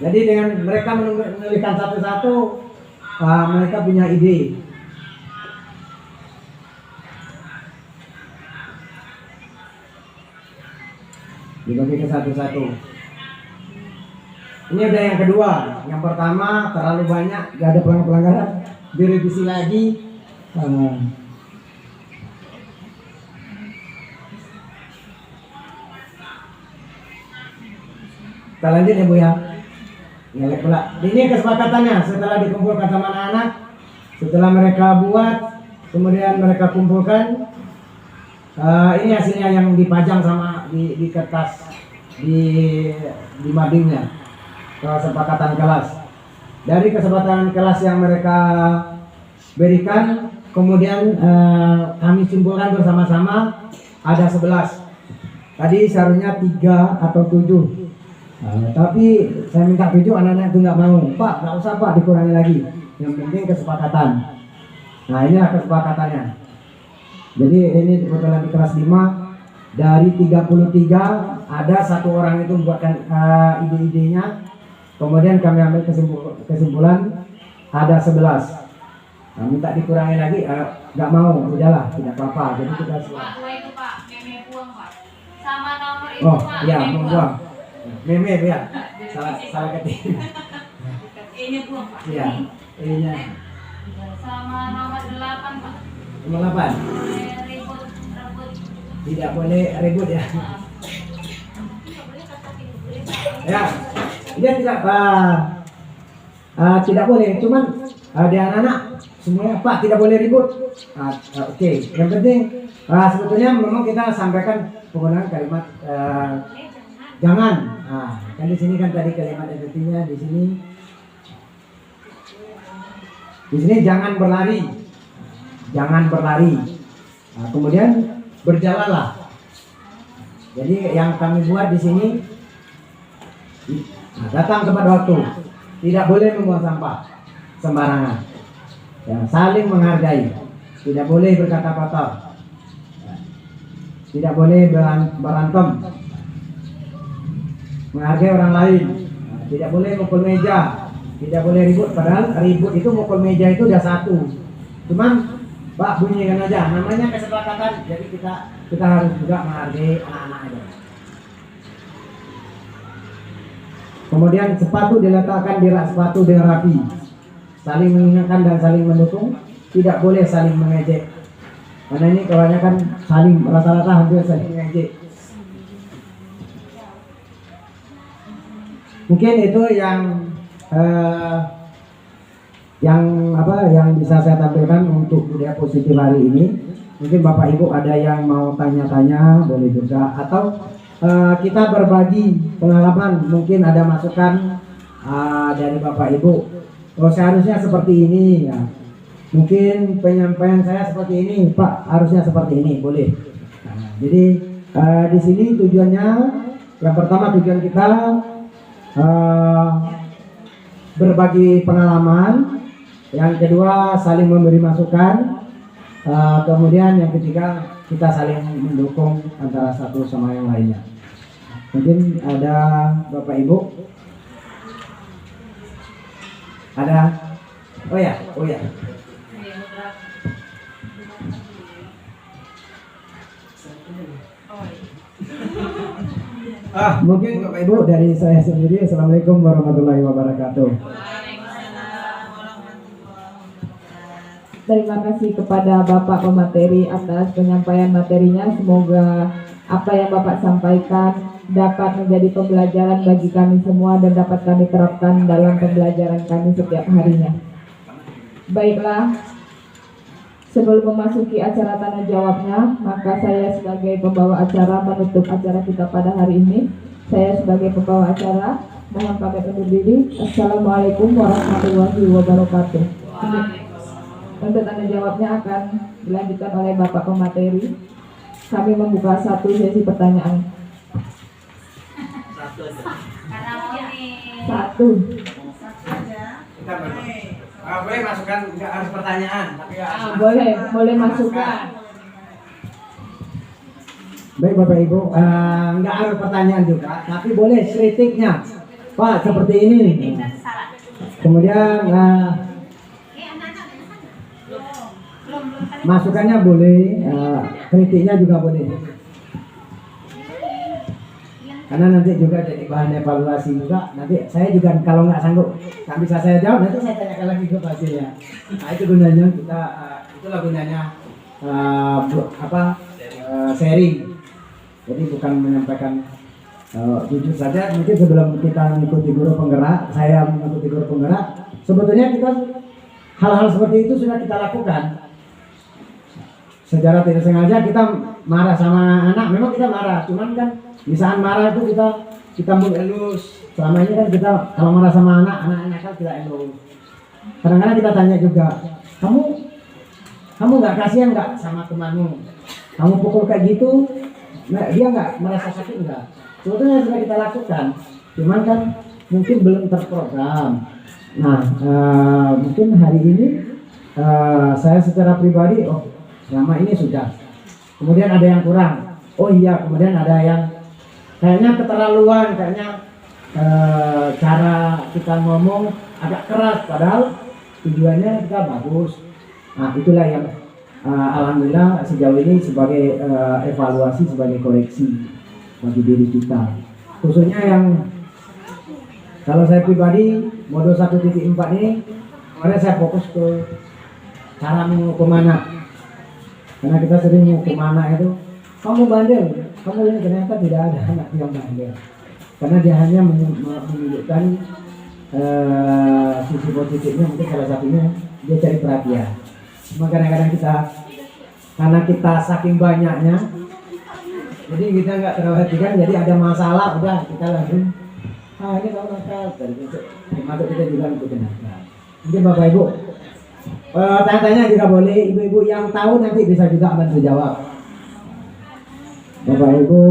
Jadi dengan mereka menuliskan satu-satu, mereka punya ide. Dibagi ke satu-satu. Ini udah yang kedua. Yang pertama terlalu banyak, gak ada pelanggaran, direvisi lagi. Kita lanjut ya Bu ya. Ngelek pula. Ini kesepakatannya setelah dikumpulkan sama anak-anak, setelah mereka buat, kemudian mereka kumpulkan. Ini hasilnya yang dipajang sama di kertas di madingnya. Kesepakatan kelas. Dari kesepakatan kelas yang mereka berikan, kemudian kami simpulkan bersama-sama ada 11. Tadi seharusnya 3 atau 7. Tapi saya minta 7, anak-anak itu nggak mau. Pak, nggak usah Pak, dikurangi lagi. Yang penting kesepakatan. Nah, inilah kesepakatannya. Jadi ini kebetulan di kelas 5, dari 33 ada 1 orang itu membuatkan ide-idenya. Kemudian kami ambil kesimpulan ada 11. Nah, minta dikurangi lagi, nggak mau, udahlah, tidak apa-apa. Jadi kita Pak, itu Pak, meme buang Pak. Sama nomor itu oh Pak, iya, meme buang. Meme ya, salah ketik. Ini buang Pak. Iya, ininya. Sama nomor 8 Pak. Nomor 8. Rebut. Tidak boleh ribut ya. Ya, dia tidak boleh. Cuman ada anak-anak semuanya Pak tidak boleh ribut. Oke. Yang penting sebetulnya memang kita sampaikan penggunaan kalimat jangan. Kan di sini kan tadi kalimat intinya di sini. Di sini jangan berlari. Jangan berlari. Kemudian berjalanlah. Jadi yang kami buat di sini datang tepat waktu. Tidak boleh membuang sampah sembarangan. Ya, saling menghargai. Tidak boleh berkata kotor. Tidak boleh berantem. Menghargai orang lain. Tidak boleh mukul meja. Tidak boleh ribut, padahal ribut itu mukul meja itu udah satu. Cuman Pak bunyikan aja, namanya kesepakatan. Jadi kita harus juga menghargai anak-anak itu. Kemudian sepatu diletakkan di rak sepatu dengan rapi, saling mengingatkan dan saling mendukung. Tidak boleh saling mengejek, karena ini kebanyakan saling, rata-rata hampir saling mengejek. Mungkin itu yang bisa saya tampilkan untuk budaya positif hari ini. Mungkin Bapak Ibu ada yang mau tanya-tanya, boleh juga, atau kita berbagi pengalaman, mungkin ada masukan dari Bapak Ibu. Oh, seharusnya seperti ini ya. Mungkin penyampaian saya seperti ini, Pak, harusnya seperti ini, boleh. Nah, jadi di sini tujuannya, yang pertama tujuan kita berbagi pengalaman, yang kedua saling memberi masukan, kemudian yang ketiga kita saling mendukung antara satu sama yang lainnya. Mungkin ada Bapak Ibu, ada, oh ya. Mungkin Bapak Ibu dari saya sendiri. Assalamualaikum warahmatullahi wabarakatuh. Terima kasih kepada Bapak pemateri atas penyampaian materinya. Semoga apa yang Bapak sampaikan dapat menjadi pembelajaran bagi kami semua dan dapat kami terapkan dalam pembelajaran kami setiap harinya. Baiklah, sebelum memasuki acara tanya jawabnya, maka saya sebagai pembawa acara menutup acara kita pada hari ini. Saya sebagai pembawa acara mohon pamit undur diri. Assalamualaikum warahmatullahi wabarakatuh. Untuk tanya jawabnya akan dilanjutkan oleh Bapak pemateri. Kami membuka satu sesi pertanyaan. Satu. Boleh masukkan, nggak harus pertanyaan, tapi boleh masukkan. Baik Bapak Ibu, nggak harus pertanyaan juga, tapi boleh kritiknya, Pak seperti ini. Kemudian masukannya boleh, kritiknya juga boleh. Karena nanti juga jadi bahan evaluasi juga. Nanti saya juga kalau nggak sanggup, nggak bisa saya jawab, nanti saya tanyakan lagi ke hasilnya. Nah itu gunanya kita, itulah gunanya sharing. Jadi bukan menyampaikan jujur saja. Mungkin sebelum kita mengikuti guru penggerak, saya mengikuti guru penggerak, sebetulnya kita hal-hal seperti itu sudah kita lakukan. Secara tidak sengaja kita marah sama anak, memang kita marah, cuman kan di saat marah itu kita elus. Selama ini kan kita kalau marah sama anak-anak kan kita elus. Kadang-kadang kita tanya juga, kamu nggak kasihan nggak sama temanmu? Kamu pukul kayak gitu, nah, dia nggak merasa sakit nggak? Sebetulnya sudah kita lakukan, cuman kan mungkin belum terprogram. Nah, mungkin hari ini saya secara pribadi, selama ini sudah. Kemudian ada yang kurang. Oh iya, kemudian ada yang kayaknya keterlaluan, kayaknya cara kita ngomong agak keras, padahal tujuannya kita bagus. Nah, itulah yang alhamdulillah sejauh ini sebagai evaluasi, sebagai koreksi bagi diri kita. Khususnya yang kalau saya pribadi modul 1.4 ini kemarin saya fokus ke cara menghukum anak. Karena kita sering menghukum anak itu, kamu bandel, kamu ini ternyata tidak ada anak yang bandel. Karena dia hanya menunjukkan sisi positifnya, mungkin salah satunya dia cari perhatian. Cuma kadang-kadang karena kita saking banyaknya, jadi kita nggak perhatikan, jadi ada masalah, udah kita langsung, ini kamu nakal, termasuk kita juga ikutin nakal. Mungkin Bapak Ibu, tanya-tanya juga boleh, ibu-ibu yang tahu nanti bisa juga bantu jawab. Bapak Ibu,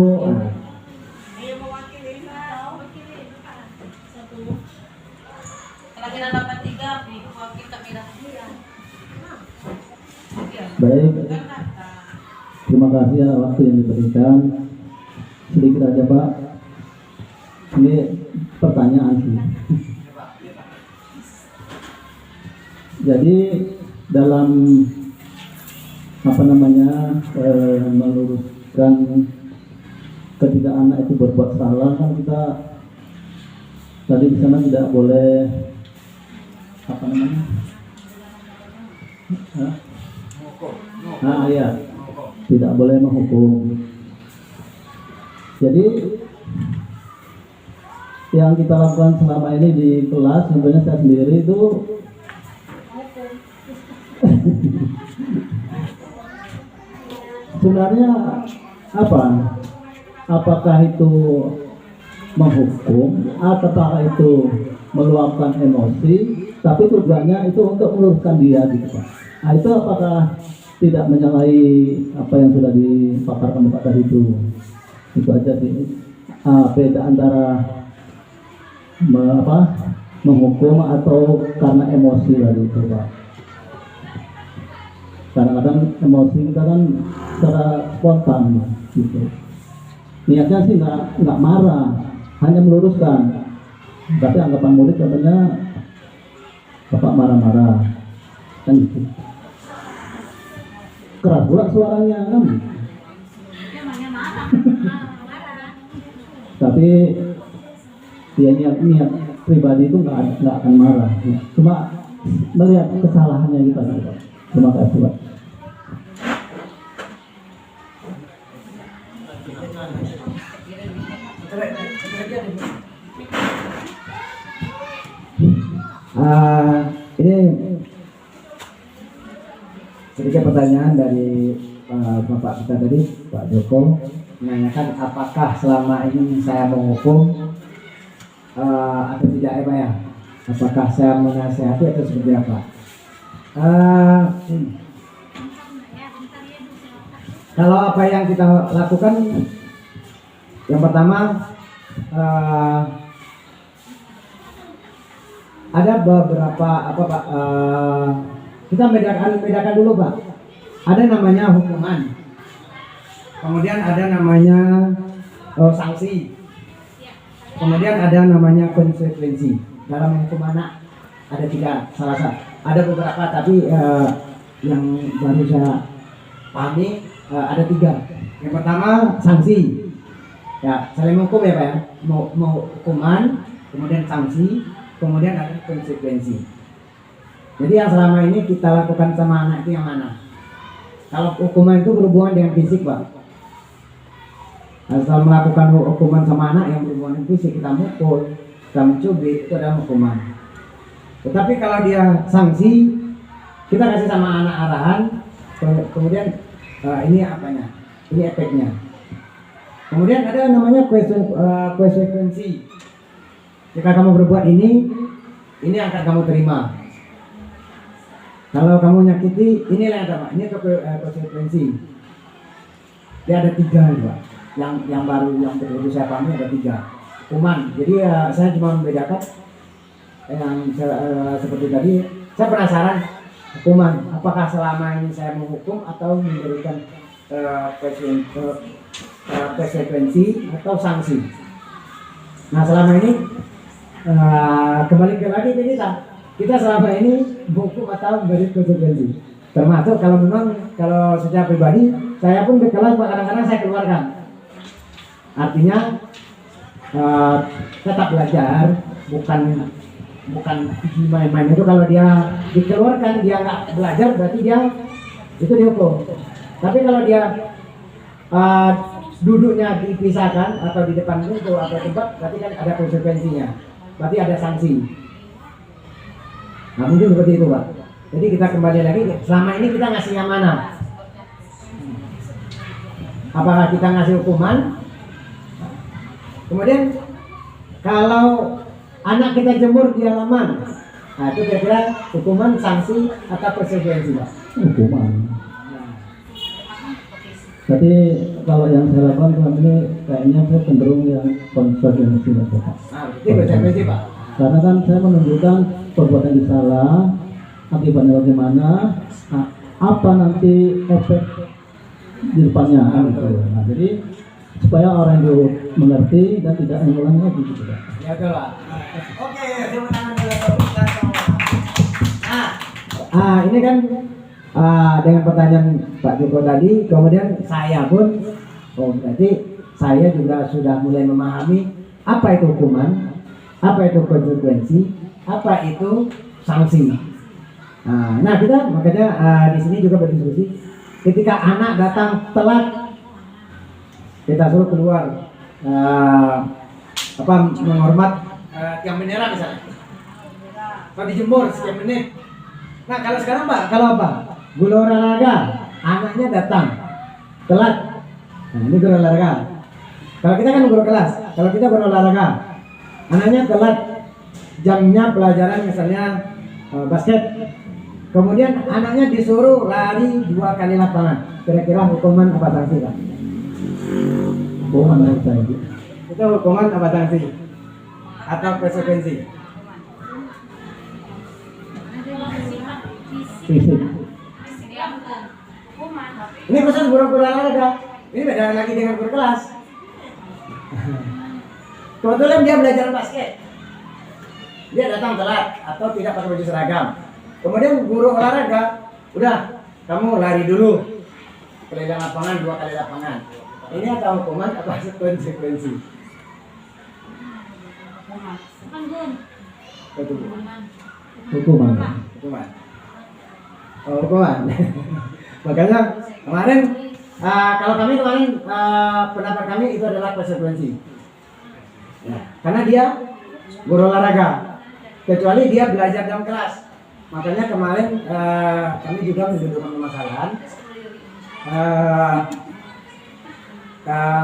baik, terima kasih ya waktu yang diberikan. Sedikit aja Pak, ini pertanyaan sih. Jadi dalam apa namanya meluruskan ketika anak itu berbuat salah kan kita tadi di sana tidak boleh apa namanya ya tidak boleh menghukum. Jadi yang kita lakukan selama ini di kelas, tentunya saya sendiri itu sebenarnya apa? Apakah itu menghukum atau apakah itu meluapkan emosi? Tapi tujuannya itu untuk meluruskan dia gitu Pak. Nah, itu apakah tidak menyalahi apa yang sudah dipaparkan Pak tadi itu? Itu aja sih. Beda antara menghukum atau karena emosi tadi itu Pak. Kadang-kadang emosi kita kan secara spontan gitu. Niatnya sih nggak marah, hanya meluruskan. Tapi anggapan murid katanya Bapak marah-marah kan gitu. Keras pula suaranya kan. Emangnya marah. Tapi dia niat pribadi itu nggak akan marah, cuma melihat kesalahannya kita. Terima kasih Pak. Ini sedikit pertanyaan dari Bapak kita tadi, Pak Joko, menanyakan apakah selama ini saya menghukum atau tidak ya Pak ya? Apakah saya menasihati atau seperti apa? Kalau apa yang kita lakukan, yang pertama ada beberapa apa Pak? Kita bedakan dulu Pak. Ada namanya hukuman, kemudian ada namanya sanksi, kemudian ada namanya konsekuensi. Dalam hukum anak ada 3, salah satu. Ada beberapa tapi yang baru saya pahami ada 3. Yang pertama sanksi. Ya, saling hukum ya Pak ya. Mau hukuman, kemudian sanksi, kemudian ada konsekuensi. Jadi yang selama ini kita lakukan sama anak itu yang mana? Kalau hukuman itu berhubungan dengan fisik Pak. Kalau melakukan hukuman sama anak yang berhubungan dengan fisik, kita mukul, kita mencubit, itu adalah hukuman. Tetapi kalau dia sanksi, kita kasih sama anak arahan, kemudian ini apanya? Ini efeknya. Kemudian ada namanya konsekuensi. Jika kamu berbuat ini yang akan kamu terima. Kalau kamu nyakiti, inilah yang ada Pak. Ini konsekuensi. Dia ada 3 Pak. Yang baru yang betul saya pahami ada 3 hukuman. Jadi saya cuma membedakan yang seperti tadi. Saya penasaran hukuman. Apakah selama ini saya menghukum atau memberikan konsekuensi atau sanksi? Nah selama ini kembali lagi ke kita selama ini hukum atau memberi konsekuensi. Termasuk kalau secara pribadi saya pun di kelas kadang-kadang saya keluarkan. Artinya tetap belajar, bukan main-main. Itu kalau dia dikeluarkan, dia nggak belajar berarti dia itu dihukum. Tapi kalau dia duduknya dipisahkan atau di depan pintu atau tempat, berarti kan ada konsekuensinya, berarti ada sanksi. Nah mungkin seperti itu Pak. Jadi kita kembali lagi, selama ini kita ngasih yang mana? Apakah kita ngasih hukuman? Kemudian kalau anak kita jemur di halaman, nah itu kira-kira hukuman, sanksi atau konsekuensi Pak? Hukuman. Jadi kalau yang saya lakukan selama ini kayaknya saya cenderung yang konsekuensi Pak. Itu konsekuensi Pak. Karena kan saya menunjukkan perbuatan yang salah, akibatnya bagaimana, apa nanti efek di depannya kan gitu. Nah, jadi supaya orang itu mengerti dan tidak mengulangi lagi gitu Pak. Ya betul Pak. Oke, terima kasih. Nah, Ini kan dengan pertanyaan Pak Joko tadi, kemudian saya pun, berarti saya juga sudah mulai memahami apa itu hukuman, apa itu konsekuensi, apa itu sanksi. Nah kita makanya di sini juga berdiskusi. Ketika anak datang telat, kita suruh keluar menghormat tiang bendera misalnya, atau dijemur sekian menit. Nah kalau sekarang Pak, kalau apa? Guru olahraga, anaknya datang telat. Nah ini guru olahraga. Kalau kita kan guru kelas, kalau kita guru olahraga, anaknya telat jamnya pelajaran misalnya basket. Kemudian anaknya disuruh lari 2 kali lapangan. Kira-kira hukuman apa sanksi Pak? Hukuman apa sanksi? Itu hukuman apa sanksi? Atau konsekuensi? Fisik. Ini khusus guru olahraga. Ini beda lagi dengan guru kelas. Kebetulan dia belajar basket. Dia datang telat atau tidak pakai baju seragam. Kemudian guru olahraga, udah kamu lari dulu keliling lapangan 2 kali lapangan. Ini atau hukuman atau konsekuensi? Hukuman. Hukuman. Oh, hukuman. Makanya kemarin kalau kami kemarin pendapat kami itu adalah konsekuensi. Karena dia guru olahraga, kecuali dia belajar dalam kelas. Makanya kemarin kami juga mendudukkan permasalahan.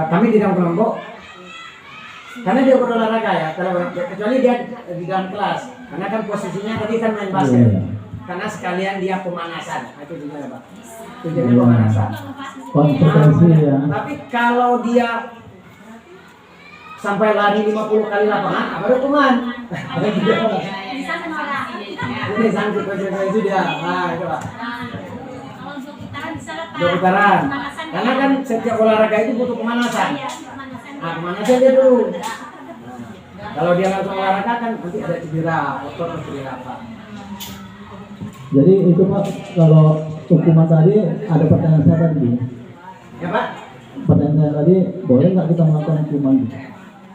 Kami di dalam kelompok, karena dia guru olahraga ya, kecuali dia di dalam kelas. Karena kan posisinya tadi kan main basket. Karena sekalian dia pemanasan. Itu juga ya Pak. Tujuannya pemanasan. Konsekuensi ya. Tapi kalau dia sampai lari 50 kali lapangan, apa hukuman? Ada juga. Ini sanksi konsekuensi dia. Nah, itu Pak. Putaran. Karena kan setiap olahraga itu butuh pemanasan. Nah, pemanasan dia dulu. Kalau dia langsung olahraga kan nanti ada cedera, otot atau cedera apa. Jadi itu Pak, kalau hukuman tadi ada pertanyaan saya tadi. Ya Pak? Pertanyaan saya tadi, boleh nggak kita melakukan hukuman?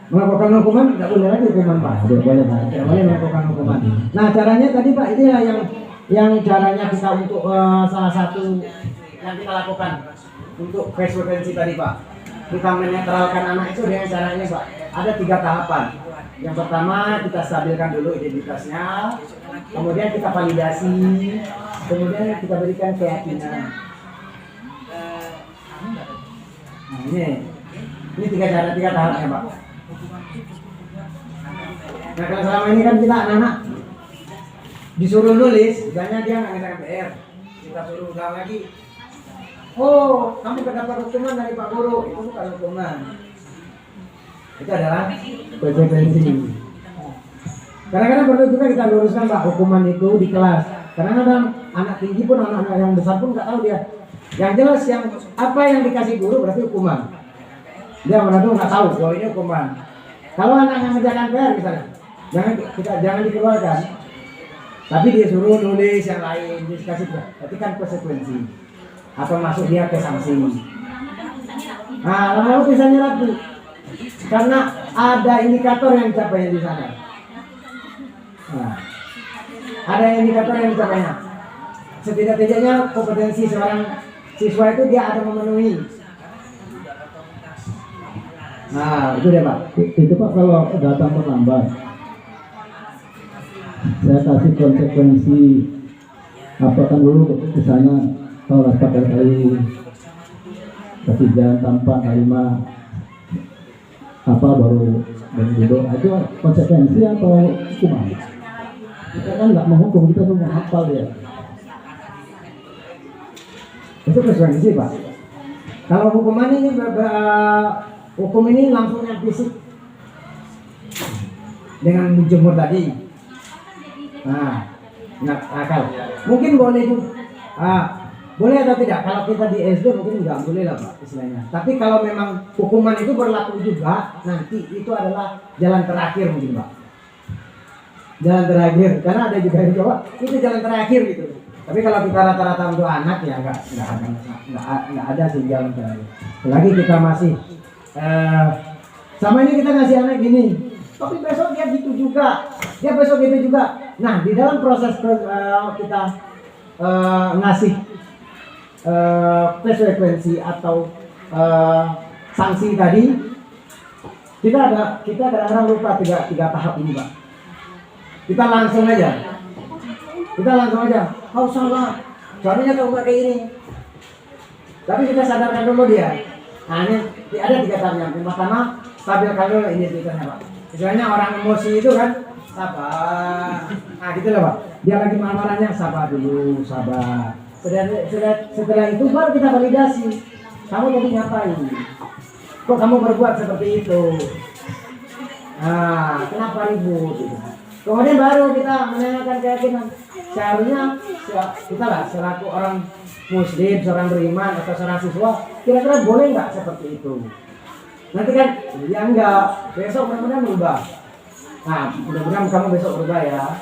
Melakukan hukuman tidak boleh lagi hukuman Pak. Tidak boleh Pak. Tidak boleh melakukan hukuman. Nah caranya tadi Pak, inilah yang caranya kita untuk salah satu yang kita lakukan untuk konsekuensi tadi Pak. Kita menetralkan anak itu dengan caranya Pak. Ada 3 tahapan. Yang pertama kita stabilkan dulu identitasnya, kemudian kita validasi, kemudian kita berikan keyakinan. Nah ini 3 tahapnya Pak. Nah kalau selama ini kan kita anak-anak disuruh nulis, misalnya dia nggak ngerjakan PR, kita suruh ulang lagi. Oh, kamu mendapat hukuman dari Pak Guru, itu bukan hukuman. Itu adalah konsekuensi. Kadang-kadang perlu juga kita luruskan Pak, hukuman itu di kelas. Kadang-kadang anak tinggi pun, anak-anak yang besar pun nggak tahu dia. Yang jelas yang apa yang dikasih guru berarti hukuman. Dia menurut nggak tahu bahwa ini hukuman. Kalau anak yang mengerjakan PR misalnya, jangan dikeluarkan. Tapi dia suruh nulis yang lain, dikasih berarti kan konsekuensi. Atau masuk dia ke sanksi. Nah, lama-lama bisa rapi. Karena ada indikator yang dicapai di sana. Nah, ada indikator yang dicapainya. Setidak-tidaknya kompetensi seorang siswa itu dia ada memenuhi. Nah, itu dia Pak. Itu Pak, kalau datang terlambat, saya kasih konsekuensi apa kan dulu misalnya kalau pakai kali ketiga tanpa kalimat apa baru duduk, itu konsekuensi atau hukuman? Kita kan nggak menghukum, kita cuma hafal ya. Itu konsekuensi Pak. Kalau hukuman ini hukum ini langsung yang fisik dengan menjemur tadi. Nah, akal. Mungkin boleh juga. Boleh atau tidak? Kalau kita di SD mungkin nggak boleh lah Pak istilahnya. Tapi kalau memang hukuman itu berlaku juga, nanti itu adalah jalan terakhir mungkin Pak. Jalan terakhir, karena ada juga yang coba itu jalan terakhir gitu. Tapi kalau kita rata-rata untuk anak ya nggak ada senjang terakhir. Lagi kita masih sama ini kita ngasih anak gini, tapi besok dia gitu juga, dia besok gitu juga. Nah di dalam proses kita ngasih konsekuensi atau sanksi tadi, kita kadang-kadang lupa tiga tahap ini Pak. Kita langsung aja, kau salah, soalnya kau pakai ini. Tapi kita sadarkan dulu dia. Nah ini ada 3 tahap. Yang pertama, stabilkan dulu identitasnya Pak. Misalnya orang emosi itu kan sabar. Nah gitu lah Pak. Dia lagi marah-marahnya, sabar dulu, sabar. Setelah itu baru kita validasi. Kamu tadi ngapain? Kok kamu berbuat seperti itu? Nah, kenapa ribut? Gitu. Kemudian baru kita menanyakan keyakinan. Seharusnya kita lah selaku orang muslim, seorang beriman atau seorang siswa, kira-kira boleh nggak seperti itu? Nanti kan, ya enggak. Besok mudah-mudahan berubah. Nah, mudah-mudahan kamu besok berubah ya.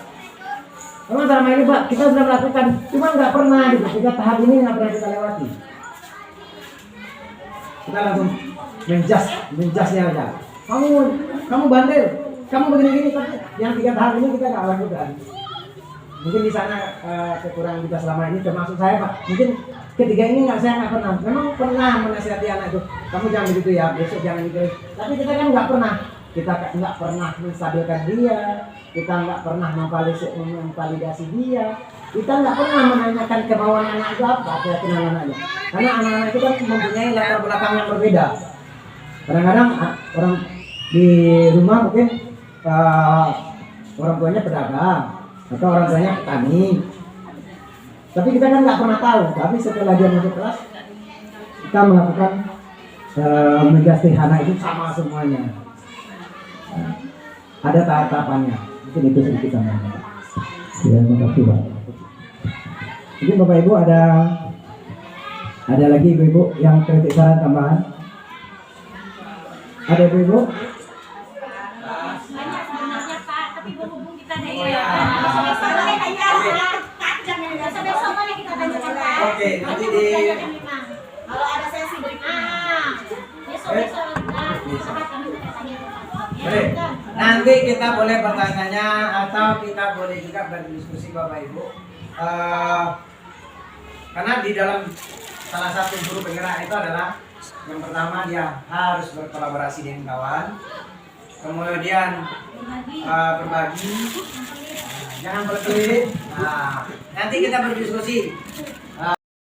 Memang selama ini Pak, kita sudah melakukan, cuma nggak pernah gitu. Kita tahap ini nggak pernah kita lewati. Kita langsung menjasnya aja. Kamu bandel, kamu begini-gini, tapi yang 3 tahap ini kita nggak lakukan. Mungkin di sana kekurangan kita selama ini, termasuk saya Pak. Mungkin ketiga ini saya nggak pernah. Memang pernah menasihati anak itu, kamu jangan begitu ya, besok jangan gitu. Tapi kita kan nggak pernah. Kita nggak pernah menstabilkan dia, kita nggak pernah memvalidasi dia, kita nggak pernah menanyakan kemauan anak itu apa, keyakinan anaknya. Karena anak-anak itu kan mempunyai latar belakang yang berbeda. Kadang-kadang orang di rumah mungkin orang tuanya pedagang atau orang tuanya petani. Tapi kita kan nggak pernah tahu. Tapi setelah dia masuk kelas, kita melakukan menjasti anak itu sama semuanya. Ada tahap-tahapannya. Mungkin itu sedikit tambahan. Ya, terima kasih Pak. Mungkin Bapak Ibu ada lagi Ibu yang kritik saran tambahan? Ada Ibu? Banyak sebenarnya Pak, tapi berhubung kita ada besok boleh kita tanyakan Pak. Oke, nanti di Kalau ada sesi besok kami tanya. Baik. Nanti kita boleh bertanya atau kita boleh juga berdiskusi Bapak Ibu. Karena di dalam salah satu guru penggerak itu adalah yang pertama dia harus berkolaborasi dengan kawan, kemudian berbagi, jangan berkelit. Nah, nanti kita berdiskusi